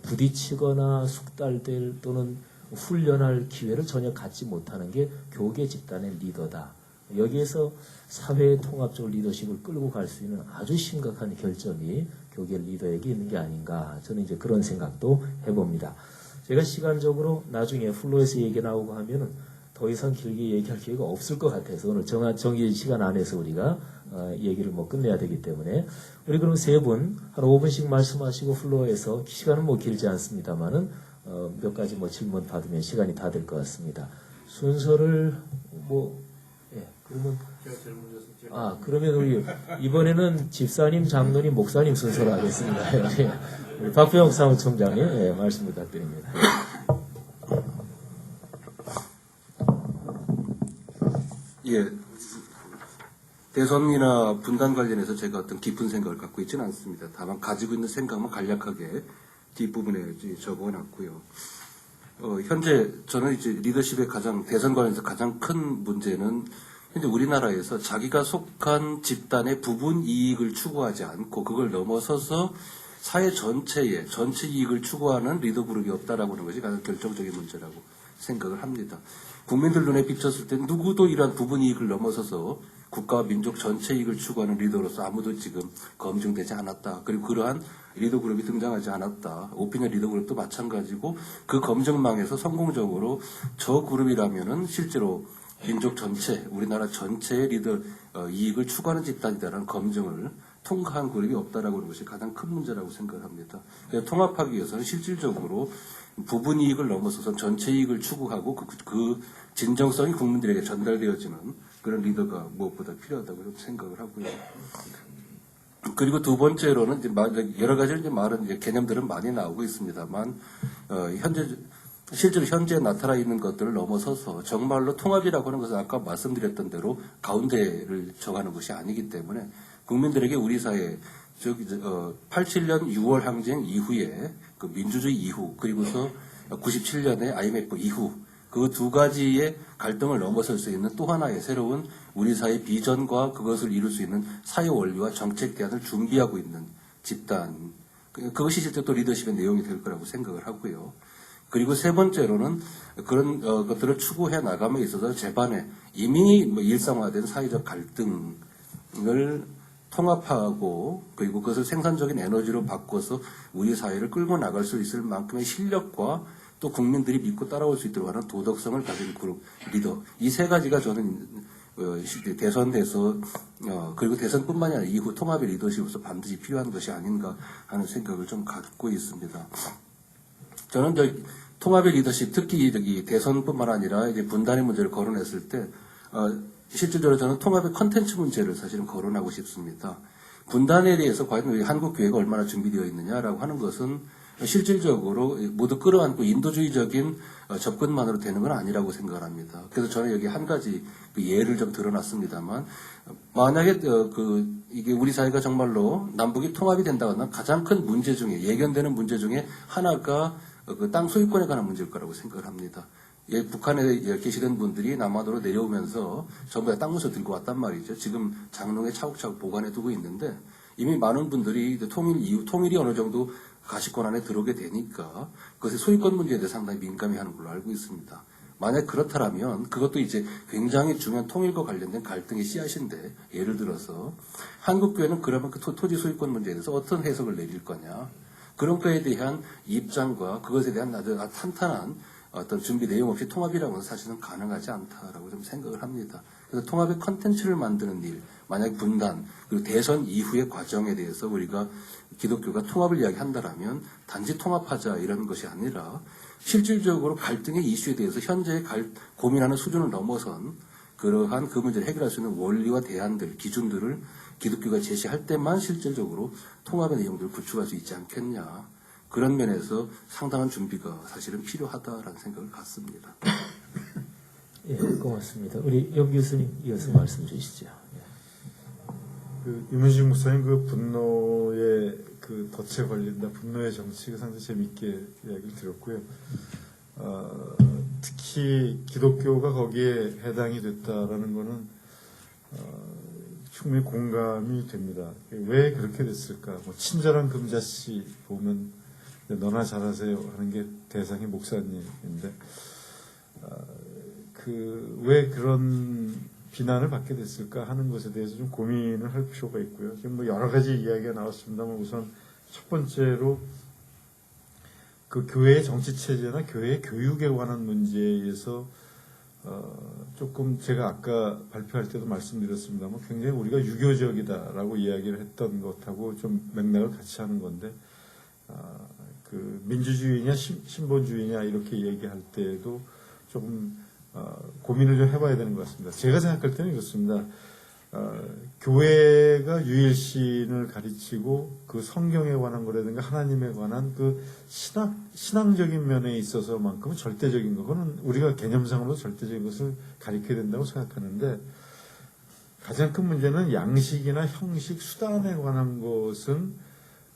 Speaker 1: 부딪히거나 숙달될 또는 훈련할 기회를 전혀 갖지 못하는 게 교계 집단의 리더다. 여기에서 사회의 통합적 리더십을 끌고 갈 수 있는 아주 심각한 결점이 교계 리더에게 있는 게 아닌가. 저는 이제 그런 생각도 해봅니다. 제가 시간적으로 나중에 플로에서 얘기 나오고 하면은 더 이상 길게 얘기할 기회가 없을 것 같아서 오늘 정해진 시간 안에서 우리가 얘기를 뭐 끝내야 되기 때문에 우리 그럼 세 분 한 5분씩 말씀하시고 플로어에서 시간은 뭐 길지 않습니다만은 몇 가지 뭐 질문 받으면 시간이 다 될 것 같습니다. 순서를 뭐 예, 그러면 그러면 우리 이번에는 집사님, 장로님, 목사님 순서로 하겠습니다. 우리 박부영 사무총장님 예, 말씀 부탁드립니다.
Speaker 4: 예, 대선이나 분단 관련해서 제가 어떤 깊은 생각을 갖고 있지는 않습니다. 다만 가지고 있는 생각만 간략하게 뒷부분에 적어놨고요. 현재 저는 이제 리더십의 대선 관련해서 가장 큰 문제는 현재 우리나라에서 자기가 속한 집단의 부분 이익을 추구하지 않고 그걸 넘어서서 사회 전체 이익을 추구하는 리더 그룹이 없다라고 하는 것이 가장 결정적인 문제라고 생각을 합니다. 국민들 눈에 비쳤을 때 누구도 이러한 부분 이익을 넘어서서 국가와 민족 전체 이익을 추구하는 리더로서 아무도 지금 검증되지 않았다. 그리고 그러한 리더 그룹이 등장하지 않았다. 오피니언 리더 그룹도 마찬가지고 그 검증망에서 성공적으로 저 그룹이라면은 실제로 민족 전체, 우리나라 전체의 리더 이익을 추구하는 집단이다라는 검증을 통과한 그룹이 없다라고 하는 것이 가장 큰 문제라고 생각을 합니다. 통합하기 위해서는 실질적으로 부분 이익을 넘어서서 전체 이익을 추구하고 그 진정성이 국민들에게 전달되어지는 그런 리더가 무엇보다 필요하다고 생각을 하고요. 그리고 두 번째로는 이제 여러 가지 이제 말은 개념들은 많이 나오고 있습니다만 실제로 현재 나타나 있는 것들을 넘어서서 정말로 통합이라고 하는 것은 아까 말씀드렸던 대로 가운데를 정하는 것이 아니기 때문에 국민들에게 우리 사회 87년 6월 항쟁 이후에 그 민주주의 이후 그리고서 97년에 IMF 이후 그 두 가지의 갈등을 넘어설 수 있는 또 하나의 새로운 우리 사회 비전과 그것을 이룰 수 있는 사회 원리와 정책 대안을 준비하고 있는 집단 그것이 실제 또 리더십의 내용이 될 거라고 생각을 하고요. 그리고 세 번째로는 그런 것들을 추구해 나감에 있어서 제반에 이미 일상화된 사회적 갈등을 통합하고 그리고 그것을 생산적인 에너지로 바꿔서 우리 사회를 끌고 나갈 수 있을 만큼의 실력과 또 국민들이 믿고 따라올 수 있도록 하는 도덕성을 가진 그룹 리더 이 세 가지가 저는 대선돼서 그리고 대선뿐만이 아니라 이후 통합의 리더십으로서 반드시 필요한 것이 아닌가 하는 생각을 좀 갖고 있습니다. 저는 통합의 리더십 특히 대선뿐만 아니라 이제 분단의 문제를 거론했을 때 실질적으로 저는 통합의 컨텐츠 문제를 사실은 거론하고 싶습니다. 분단에 대해서 과연 우리 한국 교회가 얼마나 준비되어 있느냐라고 하는 것은 실질적으로 모두 끌어안고 인도주의적인 접근만으로 되는 건 아니라고 생각을 합니다. 그래서 저는 여기 한 가지 예를 좀 들어놨습니다만 만약에 이게 우리 사회가 정말로 남북이 통합이 된다고 하면 가장 큰 문제 중에 예견되는 문제 중에 하나가 그 땅 소유권에 관한 문제일 거라고 생각을 합니다. 북한에 계시던 분들이 남한으로 내려오면서 전부 다 땅 문서 들고 왔단 말이죠. 지금 장롱에 차곡차곡 보관해 두고 있는데 이미 많은 분들이 통일이 어느 정도 가시권 안에 들어오게 되니까 그것의 소유권 문제에 대해 상당히 민감해하는 걸로 알고 있습니다. 만약 그렇다면 그것도 이제 굉장히 중요한 통일과 관련된 갈등의 씨앗인데 예를 들어서 한국교회는 그러면 그 토지 소유권 문제에 대해서 어떤 해석을 내릴 거냐 그런 거에 대한 입장과 그것에 대한 아주 탄탄한 어떤 준비 내용 없이 통합이라고는 사실은 가능하지 않다라고 좀 생각을 합니다. 그래서 통합의 컨텐츠를 만드는 일, 만약 분단, 그리고 대선 이후의 과정에 대해서 우리가 기독교가 통합을 이야기한다라면 단지 통합하자 이런 것이 아니라 실질적으로 갈등의 이슈에 대해서 현재 고민하는 수준을 넘어선 그러한 그 문제를 해결할 수 있는 원리와 대안들, 기준들을 기독교가 제시할 때만 실질적으로 통합의 내용들을 구축할 수 있지 않겠냐. 그런 면에서 상당한 준비가 사실은 필요하다라는 생각을 갖습니다.
Speaker 1: 예, 고맙습니다. 우리 영 교수님 이어서 말씀 주시죠. 예.
Speaker 5: 유문식 목사님 분노의 덫에 걸린다, 분노의 정치가 상당히 재밌게 이야기를 들었고요. 특히 기독교가 거기에 해당이 됐다라는 거는 충분히 공감이 됩니다. 왜 그렇게 됐을까? 친절한 금자씨 보면 너나 잘하세요 하는 게 대상이 목사님인데 왜 그런 비난을 받게 됐을까 하는 것에 대해서 좀 고민을 할 필요가 있고요. 지금 여러 가지 이야기가 나왔습니다만 우선 첫 번째로 그 교회의 정치 체제나 교회의 교육에 관한 문제에서 조금 제가 아까 발표할 때도 말씀드렸습니다만 굉장히 우리가 유교적이다라고 이야기를 했던 것하고 좀 맥락을 같이 하는 건데 그 민주주의냐 신본주의냐 이렇게 얘기할 때에도 조금 고민을 좀 해봐야 되는 것 같습니다. 제가 생각할 때는 이렇습니다. 교회가 유일신을 가르치고 그 성경에 관한 거라든가 하나님에 관한 그 신앙적인 면에 있어서만큼은 절대적인 거, 그거는 우리가 개념상으로 절대적인 것을 가르쳐야 된다고 생각하는데 가장 큰 문제는 양식이나 형식, 수단에 관한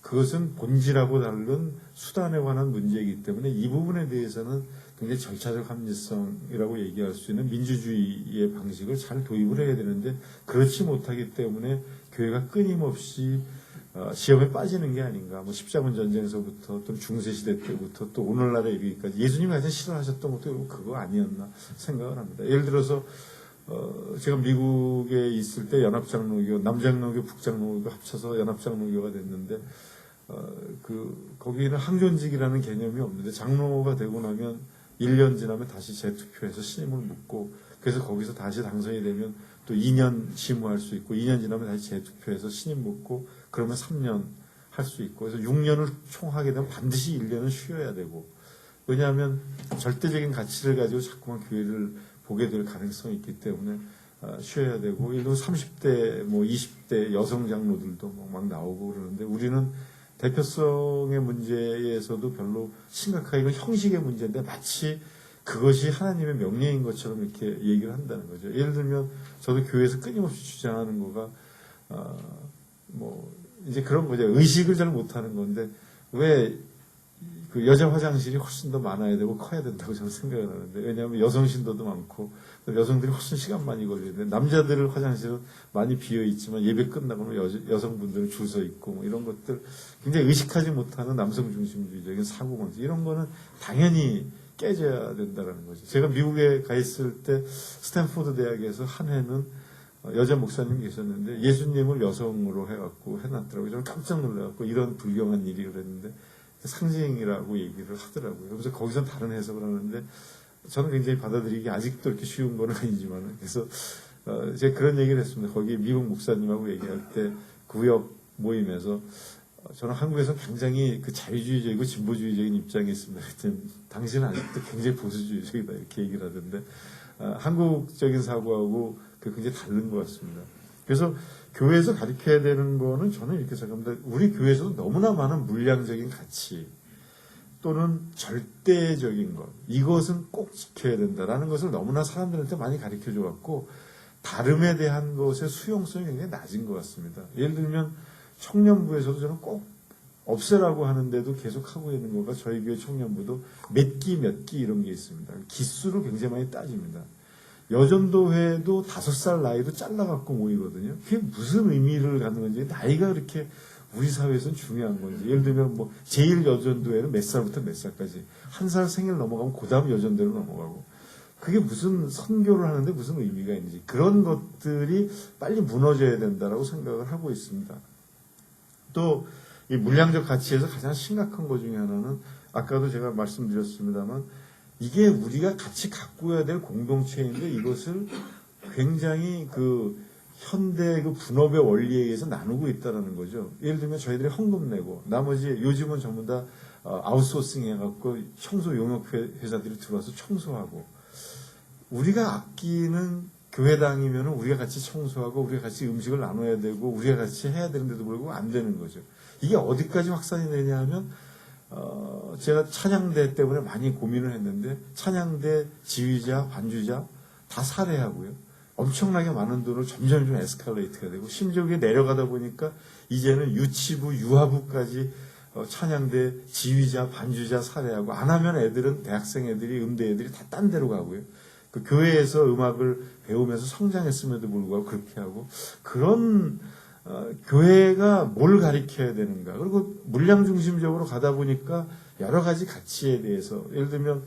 Speaker 5: 그것은 본질하고 다른 수단에 관한 문제이기 때문에 이 부분에 대해서는 굉장히 절차적 합리성이라고 얘기할 수 있는 민주주의의 방식을 잘 도입을 해야 되는데 그렇지 못하기 때문에 교회가 끊임없이 시험에 빠지는 게 아닌가. 뭐 십자군 전쟁에서부터 또 중세시대 때부터 또 오늘날에 이르기까지 예수님이 가장 싫어하셨던 것도 그거 아니었나 생각을 합니다. 예를 들어서 제가 미국에 있을 때 연합장로교, 남장로교, 북장로교가 합쳐서 연합장로교가 됐는데 거기는 항존직이라는 개념이 없는데 장로가 되고 나면 1년 지나면 다시 재투표해서 신임을 묻고 그래서 거기서 다시 당선이 되면 또 2년 심우할 수 있고 2년 지나면 다시 재투표해서 신임 묻고 그러면 3년 할 수 있고 그래서 6년을 총 하게 되면 반드시 1년은 쉬어야 되고 왜냐하면 절대적인 가치를 가지고 자꾸만 교회를 보게 될 가능성이 있기 때문에 쉬어야 되고 예를 들어 30대 뭐 20대 여성 장로들도 막 나오고 그러는데 우리는 대표성의 문제에서도 별로 심각하게 이건 형식의 문제인데 마치 그것이 하나님의 명령인 것처럼 이렇게 얘기를 한다는 거죠. 예를 들면 저도 교회에서 끊임없이 주장하는 거가 뭐 이제 그런 거죠. 의식을 잘 못하는 건데 왜 그 여자 화장실이 훨씬 더 많아야 되고 커야 된다고 저는 생각을 하는데 왜냐하면 여성 신도도 많고 여성들이 훨씬 시간 많이 걸리는데 남자들 화장실은 많이 비어 있지만 예배 끝나고는 여성분들은 줄 서 있고 뭐 이런 것들 굉장히 의식하지 못하는 남성 중심주의적인 사고방식 이런 거는 당연히 깨져야 된다는 거죠. 제가 미국에 가 있을 때 스탠포드 대학에서 한 해는 여자 목사님 계셨는데 예수님을 여성으로 해갖고 해놨더라고요. 저는 깜짝 놀라갖고 이런 불경한 일이 그랬는데 상징이라고 얘기를 하더라고요. 그래서 거기서 다른 해석을 하는데 저는 굉장히 받아들이기 아직도 이렇게 쉬운 건 아니지만 그래서 제가 그런 얘기를 했습니다. 거기 미국 목사님하고 얘기할 때 구역 모임에서 저는 한국에서 굉장히 그 자유주의적이고 진보주의적인 입장에 있습니다. 그랬더니 당신은 아직도 굉장히 보수주의적이다 이렇게 얘기를 하던데 한국적인 사고하고 굉장히 다른 것 같습니다. 그래서 교회에서 가르쳐야 되는 거는 저는 이렇게 생각합니다. 우리 교회에서도 너무나 많은 물량적인 가치 또는 절대적인 것 이것은 꼭 지켜야 된다라는 것을 너무나 사람들한테 많이 가르쳐줘 갖고 다름에 대한 것의 수용성이 굉장히 낮은 것 같습니다. 예를 들면 청년부에서도 저는 꼭 없애라고 하는데도 계속 하고 있는 거가 저희 교회 청년부도 몇 기 이런 게 있습니다. 기수를 굉장히 많이 따집니다. 여전도회도 5살 나이도 잘라갖고 모이거든요. 그게 무슨 의미를 갖는 건지 나이가 그렇게 우리 사회에서는 중요한 건지 예를 들면 뭐 제1여전도회는 몇 살부터 몇 살까지 한 살 생일 넘어가면 그 다음 여전도회로 넘어가고 그게 무슨 선교를 하는데 무슨 의미가 있는지 그런 것들이 빨리 무너져야 된다라고 생각을 하고 있습니다. 또 이 물량적 가치에서 가장 심각한 것 중에 하나는 아까도 제가 말씀드렸습니다만 이게 우리가 같이 가꾸어야 될 공동체인데 이것을 굉장히 그 현대 그 분업의 원리에 의해서 나누고 있다는 거죠. 예를 들면 저희들이 헌금 내고 나머지 요즘은 전부 다 아웃소싱 해갖고 청소 용역 회사들이 들어와서 청소하고 우리가 아끼는 교회당이면 우리가 같이 청소하고 우리가 같이 음식을 나눠야 되고 우리가 같이 해야 되는데도 불구하고 안 되는 거죠. 이게 어디까지 확산이 되냐 하면 제가 찬양대 때문에 많이 고민을 했는데 찬양대 지휘자, 반주자 다 살해하고요. 엄청나게 많은 돈을 점점 좀 에스컬레이트가 되고 심지어 그게 내려가다 보니까 이제는 유치부, 유아부까지 찬양대 지휘자, 반주자 살해하고 안 하면 애들은 대학생 애들이 음대 애들이 다 딴 데로 가고요. 그 교회에서 음악을 배우면서 성장했음에도 불구하고 그렇게 하고 그런 교회가 뭘 가르쳐야 되는가 그리고 물량 중심적으로 가다 보니까 여러 가지 가치에 대해서 예를 들면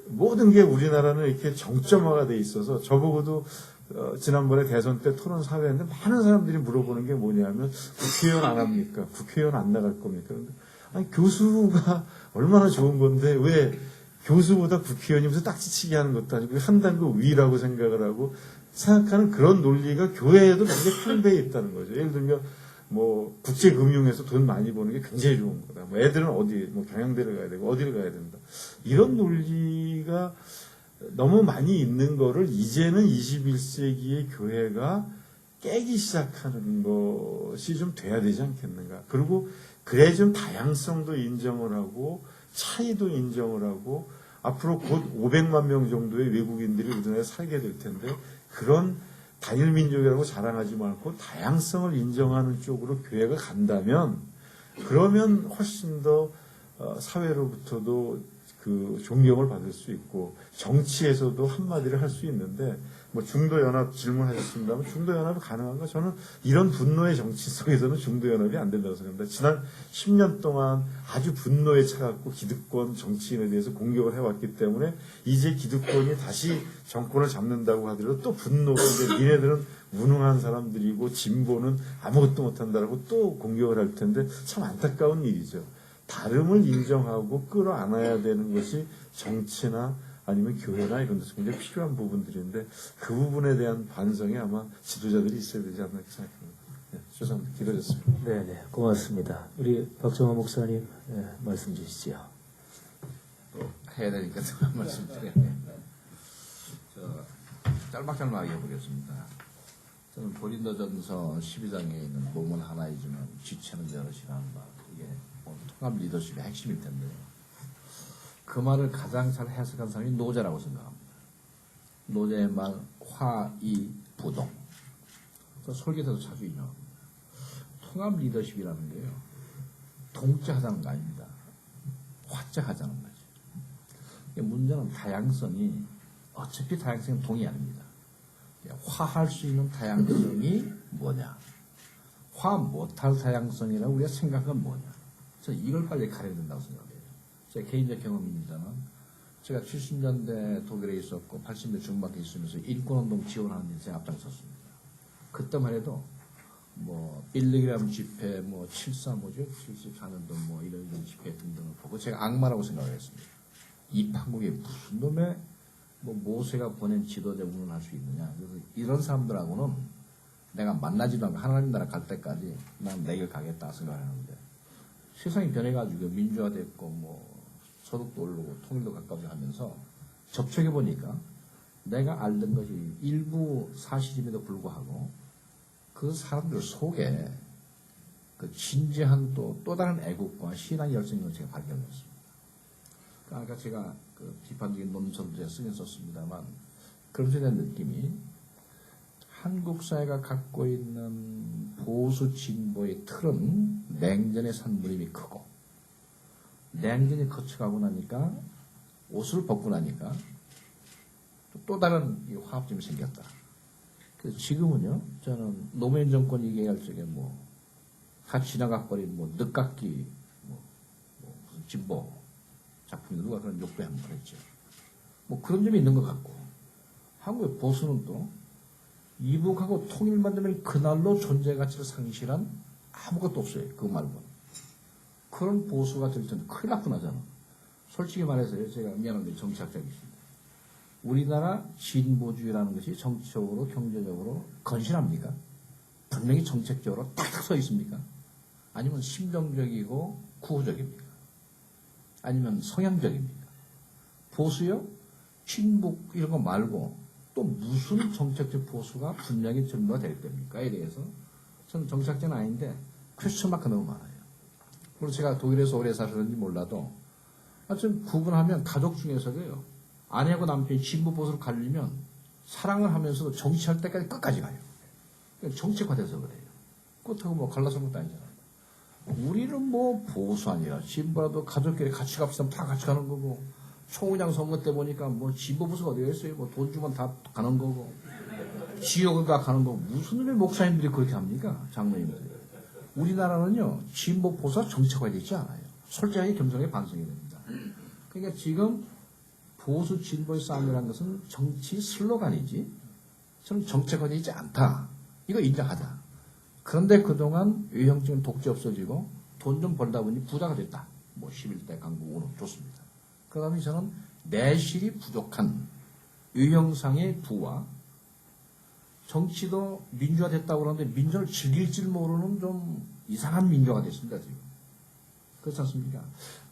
Speaker 5: 모든 게 우리나라는 이렇게 정점화가 돼 있어서 저보고도 지난번에 대선 때 토론 사회했는데 많은 사람들이 물어보는 게 뭐냐면 국회의원 안 합니까? 국회의원 안 나갈 겁니까? 그런데 아니 교수가 얼마나 좋은 건데 왜 교수보다 국회의원이 무슨 딱지치기 하는 것도 아니고 한 단계 위라고 생각을 하고 생각하는 그런 논리가 교회에도 굉장히 편배해 있다는 거죠. 예를 들면 뭐 국제금융에서 돈 많이 버는 게 굉장히 좋은 거다. 뭐 애들은 어디 뭐 경영대를 가야 되고 어디를 가야 된다. 이런 논리가 너무 많이 있는 거를 이제는 21세기의 교회가 깨기 시작하는 것이 좀 돼야 되지 않겠는가. 그리고 그래 좀 다양성도 인정을 하고 차이도 인정을 하고 앞으로 곧 500만 명 정도의 외국인들이 우리나라에 살게 될 텐데 그런 단일민족이라고 자랑하지 말고 다양성을 인정하는 쪽으로 교회가 간다면 그러면 훨씬 더 사회로부터도 그 존경을 받을 수 있고 정치에서도 한마디를 할 수 있는데 뭐 중도연합 질문하셨습니다만 중도연합이 가능한가? 저는 이런 분노의 정치 속에서는 중도연합이 안 된다고 생각합니다. 지난 10년 동안 아주 분노에 차갖고 기득권 정치인에 대해서 공격을 해왔기 때문에 이제 기득권이 다시 정권을 잡는다고 하더라도 또 분노가 이제 니네들은 무능한 사람들이고 진보는 아무것도 못한다라고 또 공격을 할 텐데 참 안타까운 일이죠. 다름을 인정하고 끌어안아야 되는 것이 정치나 아니면 교회나 이런 데서 굉장히 필요한 부분들인데 그 부분에 대한 반성이 아마 지도자들이 있어야 되지 않나 이렇게 생각합니다. 네, 죄송합니다. 길어졌습니다.
Speaker 1: 네, 고맙습니다. 우리 박정화 목사님 말씀 주시죠.
Speaker 6: 해야 되니까 한 말씀 드려요. 짤막짤막하게 해보겠습니다. 저는 고린도전서 12장에 있는 본문 하나이지만 지체는 여럿이라는 말, 이게 통합 리더십의 핵심일 텐데요. 그 말을 가장 잘 해석한 사람이 노제라고 생각합니다. 노제의 말, 화이 부동. 설계에서도 자주 인용합니다. 통합 리더십이라는 게요, 동자하자는 거 아닙니다. 화자하자는 거죠. 문제는 다양성이, 어차피 다양성은 동이 아닙니다. 화할 수 있는 다양성이 뭐냐? 화 못할 다양성이라고 우리가 생각한 건 뭐냐? 저는 이걸 빨리 가려야 된다고 생각해요. 제 개인적 경험입니다만, 제가 70년대 독일에 있었고 80년대 중반에 있으면서 인권운동 지원하는 데 제가 앞장섰습니다. 그때만 해도 뭐 빌리그램 집회, 뭐 74년도 뭐 이런 집회 등등을 보고 제가 악마라고 생각을 했습니다. 이 판국에 무슨 놈의 뭐 모세가 보낸 지도자 운운할 수 있느냐. 그래서 이런 사람들하고는 내가 만나지도 않고 하나님 나라 갈 때까지 난 내 길 가겠다 생각을 하는데 세상이 변해가지고 민주화됐고 뭐 소득도 오르고 통일도 가까워져 하면서 접촉해 보니까 내가 알던 것이 일부 사실임에도 불구하고 그 사람들 속에 그 진지한 또 다른 애국과 신앙 열정을 제가 발견했습니다. 아까 제가 그 비판적인 논설을 제가 쓰긴 썼습니다만 그러면서 대한 느낌이 한국 사회가 갖고 있는 보수 진보의 틀은 냉전의 산물임이 크고 냉전이 거쳐가고 나니까 옷을 벗고 나니까 또 다른 화합점이 생겼다. 그래서 지금은요, 저는 노무현 정권이 얘기할 적에 다 지나가버린 늦깎이 무슨 진보 작품이 누가 그런 욕도 한번 했죠. 그런 점이 있는 것 같고 한국의 보수는 또 이북하고 통일만 되면 그날로 존재 가치를 상실한 아무것도 없어요. 그거 말고는. 그런 보수가 될 텐데 큰일 났구나 저는. 솔직히 말해서요. 제가 미안한데 정치학자이십니다. 우리나라 진보주의라는 것이 정치적으로 경제적으로 건실합니까? 분명히 정책적으로 딱 서 있습니까? 아니면 심정적이고 구호적입니까? 아니면 성향적입니까? 보수요? 친북 이런 거 말고 또 무슨 정책적 보수가 분명히 전부가 될 겁니까에 대해서 저는 정치학자는 아닌데 퀘스천 마크가 너무 많아요. 그리고 제가 독일에서 오래 살았는지 몰라도 하여튼 구분하면 가족 중에서도요. 아내하고 남편이 진보 보수를 갈리면 사랑을 하면서도 정치할 때까지 끝까지 가요. 정책화돼서 그래요. 그렇다고 갈라선 것도 아니잖아요. 우리는 보수 아니라 진보라도 가족끼리 같이 갑시다 다 같이 가는 거고 총회장 선거 때 보니까 진보 보수가 어디가 있어요? 돈 주면 다 가는 거고 지역을 다 가는 거고 무슨 놈의 목사님들이 그렇게 합니까? 장로님들이. 우리나라는요 진보 보수가 정책화되지 않아요. 솔직하게 겸손하게 반성해야 됩니다. 그러니까 지금 보수 진보의 싸움이라는 것은 정치 슬로건이지 저는 정책화되지 않다. 이거 인정하자. 그런데 그동안 외형적인 독재 없어지고 돈 좀 벌다 보니 부자가 됐다. 11대 강국으로 좋습니다. 그다음에 저는 내실이 부족한 유형상의 부와 정치도 민주화됐다고 그러는데 민주를 즐길 줄 모르는 좀 이상한 민주화가 됐습니다, 지금. 그렇지 않습니까?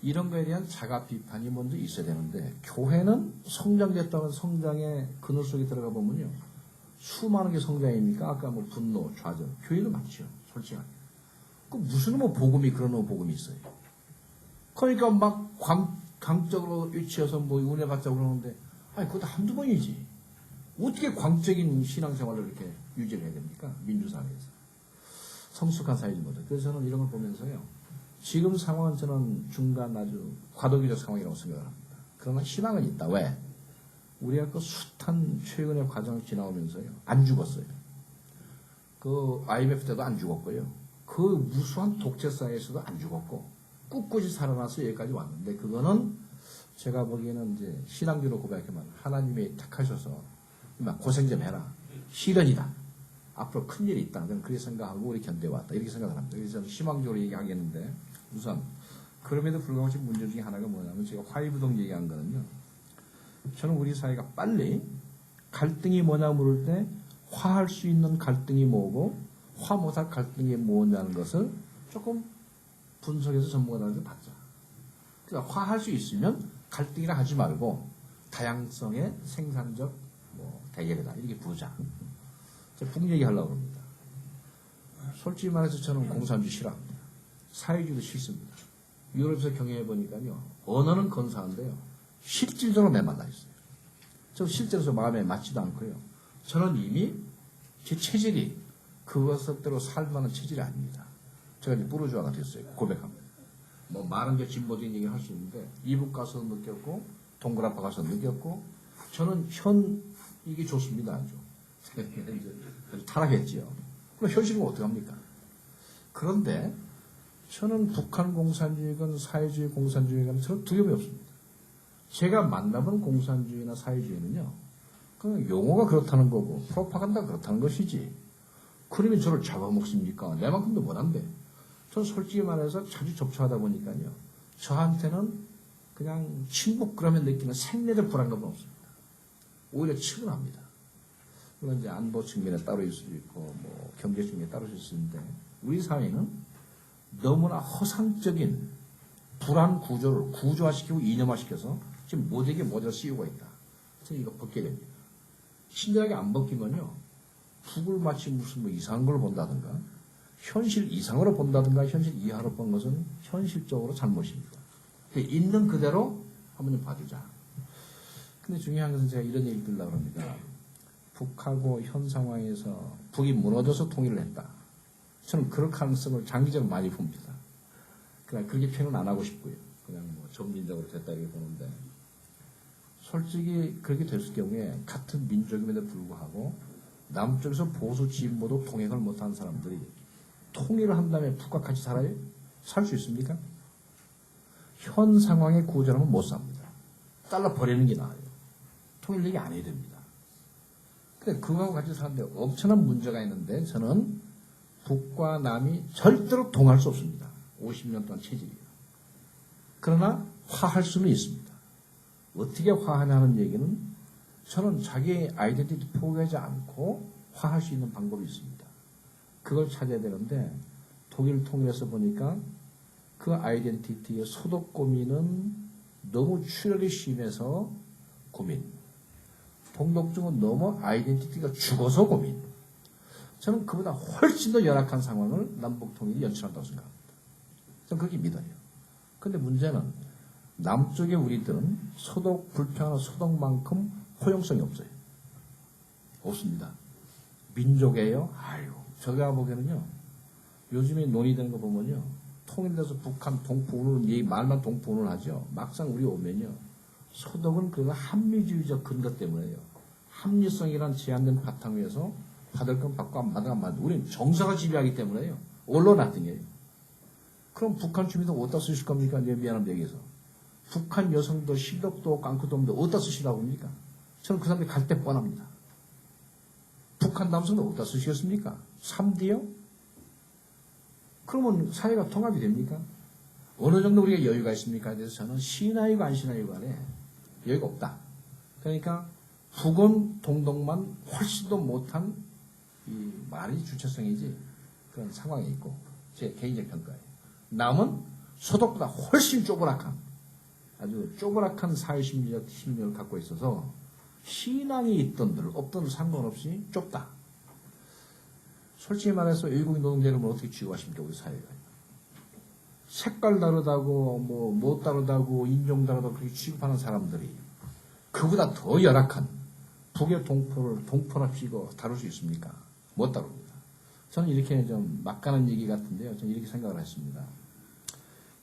Speaker 6: 이런 거에 대한 자가 비판이 먼저 있어야 되는데 교회는 성장됐다는 성장의 그늘 속에 들어가 보면요. 수많은 게 성장입니까? 아까 뭐 분노, 좌절. 교회도 많죠. 솔직하게. 그 무슨 뭐 복음이 그런 복음이 있어요. 그러니까 막 강적으로 위치해서 뭐 은혜 받자고 그러는데 아니 그것도 한두 번이지. 어떻게 광적인 신앙생활을 이렇게 유지를 해야 됩니까? 민주사회에서. 성숙한 사회지 못해. 그래서 저는 이런 걸 보면서요. 지금 상황은 저는 중간 아주 과도기적 상황이라고 생각을 합니다. 그러나 희망은 있다. 왜? 우리가 그 숱한 최근의 과정을 지나오면서요. 안 죽었어요. 그 IMF 때도 안 죽었고요. 그 무수한 독재사회에서도 안 죽었고 꿋꿋이 살아나서 여기까지 왔는데 그거는 제가 보기에는 이제 신앙주로 고백하면 하나님이 택하셔서 고생 좀 해라. 시련이다. 앞으로 큰 일이 있다. 저는 그렇게 생각하고 우리 견뎌왔다. 이렇게 생각을 합니다. 그래서 저는 희망적으로 얘기하겠는데 우선 그럼에도 불구하고 지금 문제 중에 하나가 뭐냐면 제가 화해부동 얘기한 거는요. 저는 우리 사회가 빨리 갈등이 뭐냐 물을 때 화할 수 있는 갈등이 뭐고 화 못할 갈등이 뭐냐는 것을 조금 분석해서 전문가들한테 받자. 그러니까 화할 수 있으면 갈등이라 하지 말고 다양성의 생산적 대결이다. 이렇게 부르자. 제가 북 얘기하려고 합니다. 솔직히 말해서 저는 공산주의 싫어합니다. 사회주의도 싫습니다. 유럽에서 경영해보니까요. 언어는 건사한데요. 실질적으로 매만나 있어요. 저 실제로 마음에 맞지도 않고요. 저는 이미 제 체질이 그것대로 살만한 체질이 아닙니다. 제가 이제 부르주아가 됐어요. 고백합니다. 뭐 많은 게 진보적인 얘기를 할 수 있는데 이북 가서 느꼈고 동그라파 가서 느꼈고 저는 이게 좋습니다. 아주. 이제 타락했지요. 그럼 현실은 어떡합니까? 그런데 저는 북한 공산주의건 사회주의 공산주의건 저는 두려움이 없습니다. 제가 만나본 공산주의나 사회주의는요. 그냥 용어가 그렇다는 거고 프로파간다가 그렇다는 것이지. 그러면 저를 잡아먹습니까? 내만큼도 못한데. 저는 솔직히 말해서 자주 접촉하다 보니까요. 저한테는 그냥 친북 그러면 느끼는 생리적 불안감은 없습니다. 오히려 측은합니다. 물론 이제 안보 측면에 따로 있을 수 있고 뭐 경제 측면에 따로 있을 수 있는데 우리 사회는 너무나 허상적인 불안 구조를 구조화시키고 이념화시켜서 지금 모두에게 모자를 씌우고 있다. 그래서 이거 벗게 됩니다. 신중하게 안 벗기면요. 북을 마치 무슨 뭐 이상한 걸 본다든가 현실 이상으로 본다든가 현실 이하로 본 것은 현실적으로 잘못입니다. 있는 그대로 한번 좀 봐주자. 근데 중요한 것은 제가 이런 얘기 들으려고 합니다. 북하고 현 상황에서 북이 무너져서 통일을 했다. 저는 그럴 가능성을 장기적으로 많이 봅니다. 그냥 그렇게 표현 안 하고 싶고요. 그냥 뭐 점진적으로 됐다 이렇게 보는데 솔직히 그렇게 됐을 경우에 같은 민족임에도 불구하고 남쪽에서 보수 진보도 통행을 못한 사람들이 통일을 한 다음에 북과 같이 살아요? 살 수 있습니까? 현 상황의 구조라면 못 삽니다. 잘라버리는 게 나아요. 통일 얘기 안 해야 됩니다. 근데 그거하고 같이 사는데 엄청난 문제가 있는데 저는 북과 남이 절대로 통할 수 없습니다. 50년 동안 체질이에요. 그러나 화할 수는 있습니다. 어떻게 화하냐는 얘기는 저는 자기의 아이덴티티 포기하지 않고 화할 수 있는 방법이 있습니다. 그걸 찾아야 되는데 독일 통일에서 보니까 그 아이덴티티의 소득 고민은 너무 출혈이 심해서 고민. 동독중은 너무 아이덴티티가 죽어서 고민. 저는 그보다 훨씬 더 열악한 상황을 남북통일이 연출한다고 생각합니다. 저는 그렇게 믿어요. 근데 문제는 남쪽에 우리들은 소득 불평하는 소득만큼 포용성이 없어요. 없습니다. 민족이에요? 아유, 제가 보기에는요. 요즘에 논의되는 거 보면요. 통일돼서 북한 동포운을 말만 동포운을 하죠. 막상 우리 오면요. 소득은 그거 합리주의적 근거 때문에요. 합리성이란 제한된 바탕 위에서 받을 건 받고 안 받을 건 안 받고 우리는 정서가 지배하기 때문에요. 언론 나띵이에요. 그럼 북한 주민들 어디다 쓰실 겁니까? 미안한 얘기해서. 북한 여성도 실력도 깡크도 없는데 어디다 쓰시라고 합니까? 저는 그 사람들이 갈 때 뻔합니다. 북한 남성도 어디다 쓰시겠습니까? 3D요? 그러면 사회가 통합이 됩니까? 어느 정도 우리가 여유가 있습니까에 대해서 저는 신하이고 안 신하이고 간에 여유가 없다. 그러니까 북원 동독만 훨씬 더 못한 이 말이 주체성이지 그런 상황이 있고 제 개인적 평가예요. 남은 소독보다 훨씬 쪼그락한 아주 쪼그락한 사회심리적 심리를 갖고 있어서 신앙이 있던들 없던 상관없이 좁다. 솔직히 말해서 외국인 노동자를 어떻게 취급하십니까 우리 사회가? 색깔 다르다고 못 다르다고 인종 다르다고 그렇게 취급하는 사람들이 그보다 더 열악한 북의 동포를 동포랍시고 다룰 수 있습니까? 못 다룹니다. 저는 이렇게 좀 막가는 얘기 같은데요. 저는 이렇게 생각을 했습니다.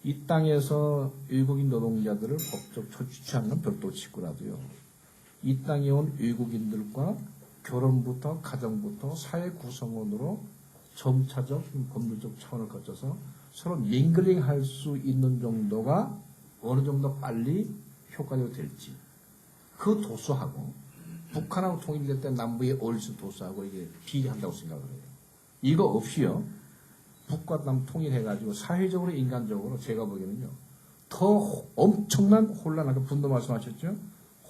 Speaker 6: 이 땅에서 외국인 노동자들을 법적 처취하는 건 별도 치고라도요. 이 땅에 온 외국인들과 결혼부터 가정부터 사회 구성원으로 점차적 법률적 차원을 거쳐서 서로 밍글링 할 수 있는 정도가 어느 정도 빨리 효과적으로 될지 그 도수하고 북한하고 통일될 때 남북의 어울리는 도수하고 이게 비례한다고 생각을 해요. 이거 없이요. 북과 남 통일해가지고 사회적으로 인간적으로 제가 보기에는요. 더 엄청난 혼란, 아까 분노 말씀하셨죠?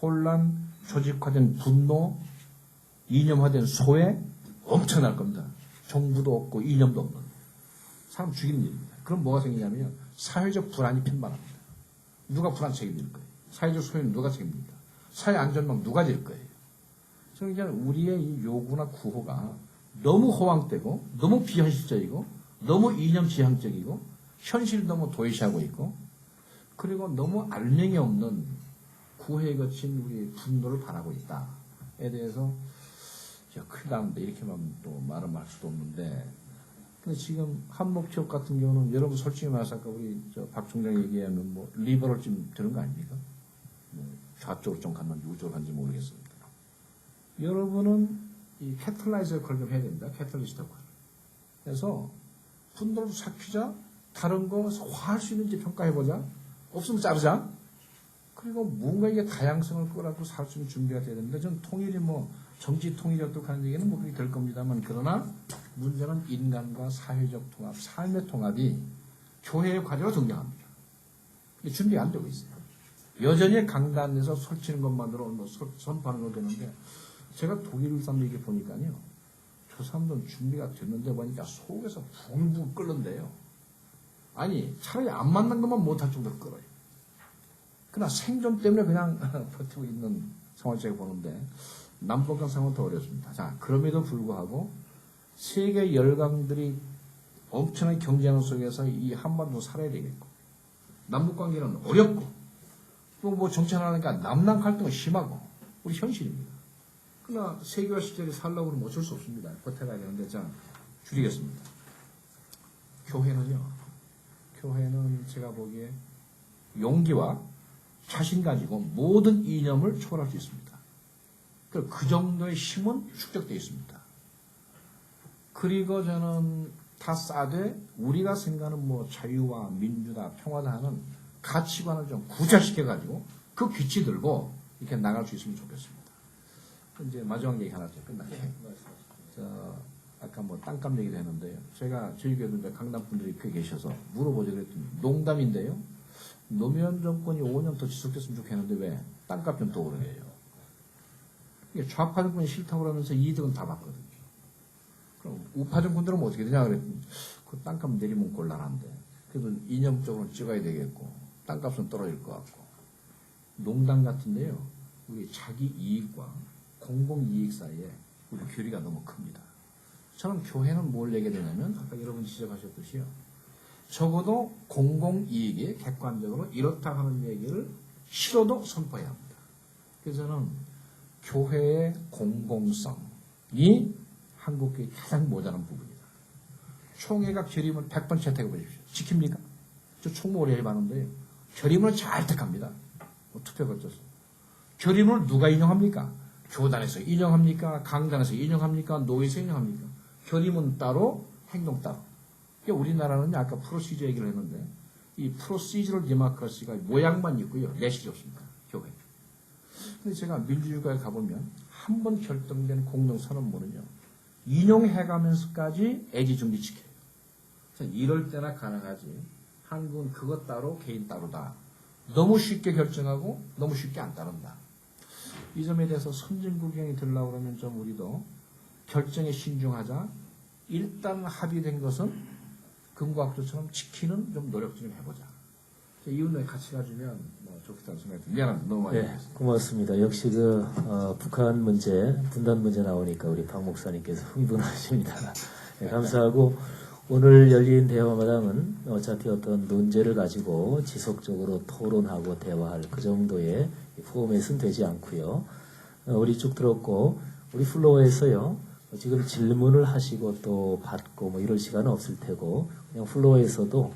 Speaker 6: 혼란, 조직화된 분노, 이념화된 소외 엄청날 겁니다. 정부도 없고 이념도 없는 사람 죽이는 일입니다. 그럼 뭐가 생기냐면 사회적 불안이 핀발합니다. 누가 불안 책임질 거예요? 사회적 소외는 누가 책임집니까? 사회 안전망 누가 질 거예요? 그러니까 우리의 이 요구나 구호가 너무 허황되고 너무 비현실적이고 너무 이념지향적이고 현실을 너무 도외시하고 있고 그리고 너무 알맹이 없는 구호에 거친 우리 분노를 바라고 있다에 대해서 큰일 나는데 이렇게만 또 말은 할 수도 없는데 근데 지금 한목지역 같은 경우는 여러분 솔직히 말해서 아까 우리 박 총장 얘기하면 뭐 리버럴 좀 되는 거 아닙니까? 뭐 좌쪽으로 좀 갔는지 우쪽으로 갔는지 모르겠습니다. 여러분은 이 캐틀라이저 역할을 좀 해야 됩니다. 캐틀리스트 역할을. 그래서 분노를 삭히자 다른 거 화할 수 있는지 평가해보자. 없으면 자르자. 그리고 뭔가 이게 다양성을 끌어안고 살 수 있는 준비가 돼야 됩니다. 전 통일이 뭐 정치 통일이 어떻게 하는 얘기는 뭐 그렇게 될 겁니다만 그러나 문제는 인간과 사회적 통합, 삶의 통합이 교회의 과제로 등장합니다. 근데 준비가 안 되고 있어요. 여전히 강단에서 설치는 것만으로 뭐 선포하는 거 되는데 제가 독일 사람 얘기 보니까요. 저 사람들은 준비가 됐는데 보니까 속에서 불불 끓는데요. 아니 차라리 안 만난 것만 못할 정도로 끓어요. 그러나 생존 때문에 그냥 버티고 있는 상황을 제가 보는데 남북한 상황은 더 어렵습니다. 자, 그럼에도 불구하고 세계 열강들이 엄청난 경쟁하는 속에서 이 한반도 살아야 되겠고 남북 관계는 어렵고 또 뭐 정치하니까 남남 갈등은 심하고 우리 현실입니다. 그러나 세계화 시절에 살려고 하면 어쩔 수 없습니다. 버텨가야 되는데 자 줄이겠습니다. 교회는요. 교회는 제가 보기에 용기와 자신 가지고 모든 이념을 초월할 수 있습니다. 그 정도의 힘은 축적되어 있습니다. 그리고 저는 다 싸되 우리가 생각하는 뭐 자유와 민주다 평화다 하는 가치관을 좀 구체시켜가지고 그 귀치 들고 이렇게 나갈 수 있으면 좋겠습니다. 이제 마지막 얘기 하나 좀 끝날게요. 아까 뭐 땅값 얘기도 했는데요. 제가 저희 교회도 이제 강남 분들이 꽤 계셔서 물어보자 그랬더니 농담인데요. 노무현 정권이 5년 더 지속됐으면 좋겠는데 왜 땅값 좀 더 오르게요. 좌파 정권이 싫다고 그러면서 이득은 다 받거든요. 그럼 우파 정권들은 뭐 어떻게 되냐 그랬더니 그 땅값 내리면 곤란한데 그래도 이념적으로 찍어야 되겠고 땅값은 떨어질 것 같고 농담 같은데요. 우리 자기 이익과 공공이익 사이에 우리 괴리가 너무 큽니다. 저는 교회는 뭘 얘기해야 되냐면 아까 여러분 지적하셨듯이요. 적어도 공공이익이 객관적으로 이렇다 하는 얘기를 싫어도 선포해야 합니다. 그래서 저는 교회의 공공성이 한국교회의 가장 모자란 부분이다. 총회가 결의문 100번 채택해 보십시오. 지킵니까? 저 총무 오래 해봤는데요. 결의문을 잘 택합니다. 뭐 투표 거쳐서. 결의문을 누가 인용합니까? 교단에서 인용합니까? 강단에서 인용합니까? 노예에서 인용합니까? 결의문 따로, 행동 따로. 그러니까 우리나라는 아까 프로시저 얘기를 했는데 이 프로시저럴 데모크라시가 모양만 있고요. 내실이 없습니다. 교회. 근데 제가 민주주의국가에 가보면 한 번 결정된 공동선언문은요. 인용해가면서까지 애지중지 지켜요. 이럴 때나 가능하지 한국은 그것 따로 개인 따로다. 너무 쉽게 결정하고 너무 쉽게 안 따른다. 이 점에 대해서 선진국경이 들려고 그러면 좀 우리도 결정에 신중하자. 일단 합의된 것은 금과학조처럼 지키는 좀 노력 좀 해보자. 이 의원에 같이 가주면 뭐 좋겠다는 생각이 듭니다. 미안합니다. 너무 많이
Speaker 1: 네,
Speaker 6: 얘기했습니다.
Speaker 1: 고맙습니다. 역시 북한 문제, 분단 문제 나오니까 우리 박 목사님께서 흥분하십니다. 네, 감사하고 오늘 열린 대화마당은 어차피 어떤 논제를 가지고 지속적으로 토론하고 대화할 그 정도의 포맷은 되지 않고요. 우리 쭉 들었고 우리 플로어에서요. 지금 질문을 하시고 또 받고 뭐 이럴 시간은 없을 테고 그냥 플로어에서도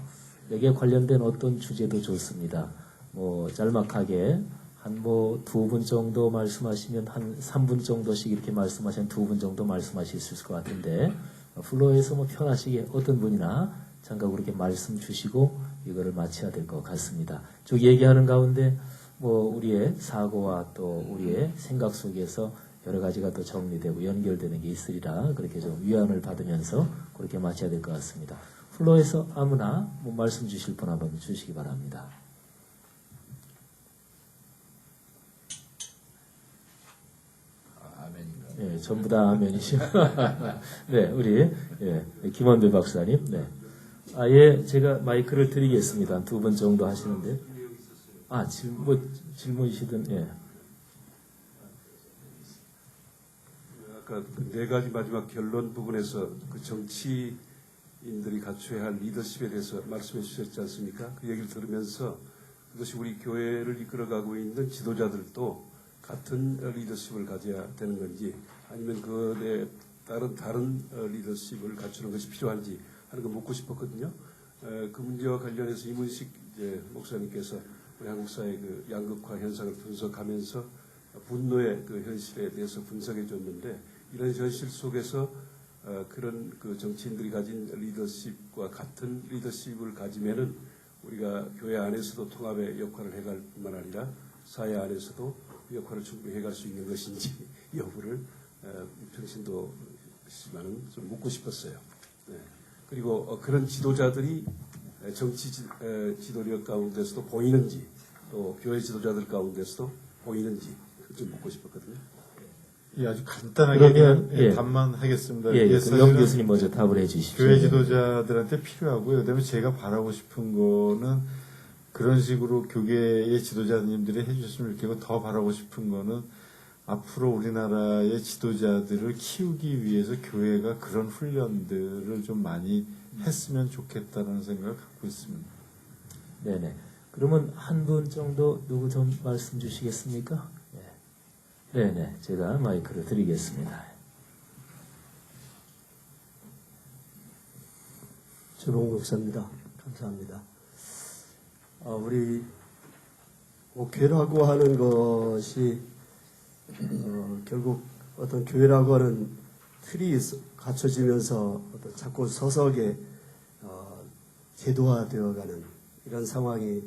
Speaker 1: 여기에 관련된 어떤 주제도 좋습니다. 뭐 짤막하게 한 뭐 2분 정도 말씀하시면 한 3분 정도씩 이렇게 말씀하시면 2분 정도 말씀하실 수 있을 것 같은데 플로어에서 뭐 편하시게 어떤 분이나 잠깐 그렇게 말씀 주시고 이거를 마쳐야 될 것 같습니다. 쭉 얘기하는 가운데 뭐 우리의 사고와 또 우리의 생각 속에서 여러 가지가 또 정리되고 연결되는 게 있으리라 그렇게 좀 위안을 받으면서 그렇게 마쳐야 될 것 같습니다. 플로어에서 아무나 뭐 말씀 주실 분 한번 주시기 바랍니다.
Speaker 6: 아멘인가.
Speaker 1: 네, 전부 다 아멘이시죠. 네, 우리 김원배 박사님. 네, 아예 제가 마이크를 드리겠습니다. 2분 정도 하시는데. 질문이시든 예.
Speaker 7: 아까 그 4가지 마지막 결론 부분에서 그 정치인들이 갖춰야 할 리더십에 대해서 말씀해 주셨지 않습니까? 그 얘기를 들으면서 그것이 우리 교회를 이끌어가고 있는 지도자들도 같은 리더십을 가져야 되는 건지 아니면 그에 따른 다른 리더십을 갖추는 것이 필요한지 하는 거 묻고 싶었거든요. 그 문제와 관련해서 이문식 목사님께서 우리 한국 사회의 그 양극화 현상을 분석하면서 분노의 그 현실에 대해서 분석해 줬는데 이런 현실 속에서 그런 그 정치인들이 가진 리더십과 같은 리더십을 가지면은 우리가 교회 안에서도 통합의 역할을 해갈 뿐만 아니라 사회 안에서도 그 역할을 충분히 해갈 수 있는 것인지 여부를 평신도지만은 좀 묻고 싶었어요. 네. 그리고 그런 지도자들이 정치 지도력 가운데서도 보이는지 또 교회 지도자들 가운데서도 보이는지 좀 묻고 싶었거든요.
Speaker 5: 예, 아주 간단하게
Speaker 1: 그러면,
Speaker 5: 그냥
Speaker 1: 예.
Speaker 5: 답만하겠습니다.
Speaker 1: 예,
Speaker 5: 이게
Speaker 1: 그럼 영
Speaker 5: 사실은
Speaker 1: 교수님 먼저 답을 해주십시오.
Speaker 5: 교회 지도자들한테 필요하고요. 그다음에 제가 바라고 싶은 거는 그런 식으로 교계의 지도자님들이 해주셨으면 좋겠고 더 바라고 싶은 거는 앞으로 우리나라의 지도자들을 키우기 위해서 교회가 그런 훈련들을 좀 많이 했으면 좋겠다는 생각을 갖고 있습니다.
Speaker 1: 네네. 그러면 한 분 정도 누구 좀 말씀 주시겠습니까? 네네. 제가 마이크를 드리겠습니다.
Speaker 8: 주봉 목사입니다. 감사합니다. 우리 교회라고 하는 것이 결국 어떤 교회라고 하는 틀이 갖춰지면서 어떤 자꾸 서서하게 제도화되어가는 이런 상황이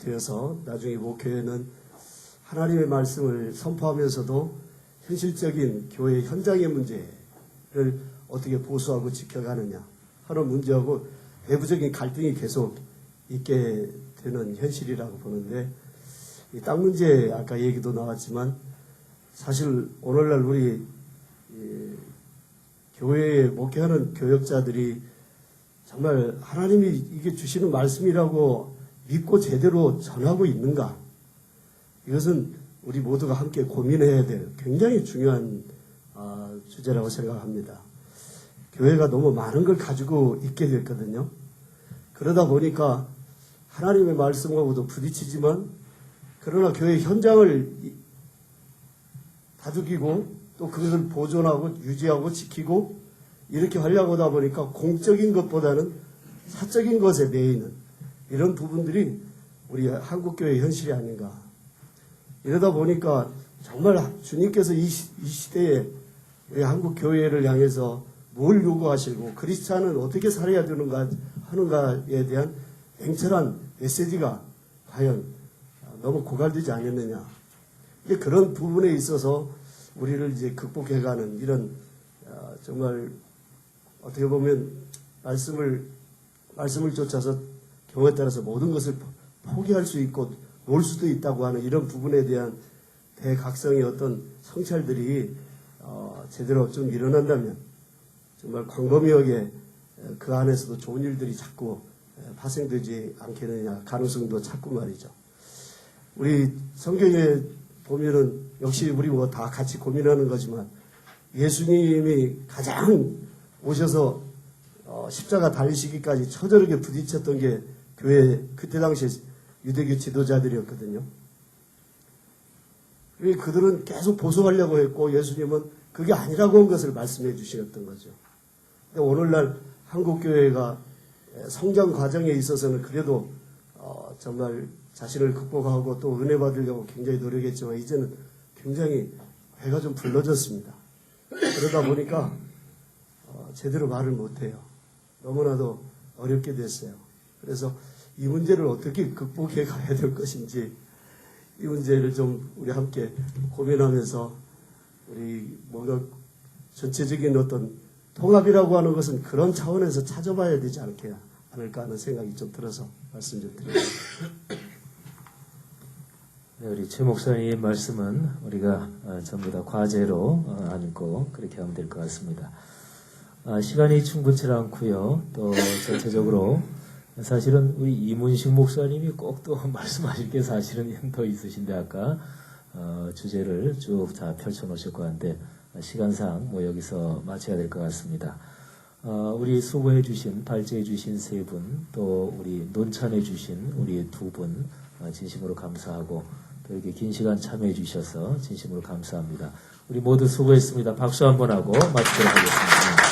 Speaker 8: 되어서 나중에 목회는 하나님의 말씀을 선포하면서도 현실적인 교회 현장의 문제를 어떻게 보수하고 지켜가느냐 하는 문제하고 내부적인 갈등이 계속 있게 되는 현실이라고 보는데 이 땅 문제 아까 얘기도 나왔지만 사실 오늘날 우리 교회에 목회하는 교역자들이 정말 하나님이 이게 주시는 말씀이라고 믿고 제대로 전하고 있는가? 이것은 우리 모두가 함께 고민해야 될 굉장히 중요한 주제라고 생각합니다. 교회가 너무 많은 걸 가지고 있게 됐거든요. 그러다 보니까 하나님의 말씀하고도 부딪히지만 그러나 교회 현장을 다죽이고 또 그것을 보존하고 유지하고 지키고 이렇게 하려고 하다 보니까 공적인 것보다는 사적인 것에 매이는 이런 부분들이 우리 한국교회의 현실이 아닌가. 이러다 보니까 정말 주님께서 이 시대에 우리 한국교회를 향해서 뭘 요구하시고 크리스찬은 어떻게 살아야 되는가 하는가에 대한 냉철한 메시지가 과연 너무 고갈되지 않았느냐. 이게 그런 부분에 있어서 우리를 이제 극복해가는 이런 정말 어떻게 보면 말씀을 쫓아서 경우에 따라서 모든 것을 포기할 수 있고 놓을 수도 있다고 하는 이런 부분에 대한 대각성의 어떤 성찰들이 제대로 좀 일어난다면 정말 광범위하게 그 안에서도 좋은 일들이 자꾸 발생되지 않겠느냐 가능성도 찾고 말이죠. 우리 성경에 보면은 역시 우리 뭐 다 같이 고민하는 거지만 예수님이 가장 오셔서 십자가 달리시기까지 처절하게 부딪혔던 게 교회 그때 당시에 유대교 지도자들이었거든요. 그들은 계속 보수하려고 했고 예수님은 그게 아니라고 한 것을 말씀해 주셨던 거죠. 근데 오늘날 한국교회가 성장 과정에 있어서는 그래도 정말 자신을 극복하고 또 은혜 받으려고 굉장히 노력했지만 이제는 굉장히 배가 좀 불러졌습니다. 그러다 보니까 제대로 말을 못해요. 너무나도 어렵게 됐어요. 그래서 이 문제를 어떻게 극복해 가야 될 것인지 이 문제를 좀 우리 함께 고민하면서 우리 뭔가 전체적인 어떤 통합이라고 하는 것은 그런 차원에서 찾아봐야 되지 않을까 하는 생각이 좀 들어서 말씀 좀 드립니다.
Speaker 1: 네, 우리 최 목사님의 말씀은 우리가 전부 다 과제로 안고 그렇게 하면 될 것 같습니다. 시간이 충분치 않고요. 또 전체적으로 사실은 우리 이문식 목사님이 꼭 또 말씀하실 게 사실은 더 있으신데 아까 주제를 쭉 다 펼쳐놓으실 것 같은데 시간상 뭐 여기서 마쳐야 될 것 같습니다. 우리 수고해 주신 발제해 주신 세 분 또 우리 논찬해 주신 우리 두 분 진심으로 감사하고 또 이렇게 긴 시간 참여해 주셔서 진심으로 감사합니다. 우리 모두 수고했습니다. 박수 한번 하고 마치도록 하겠습니다.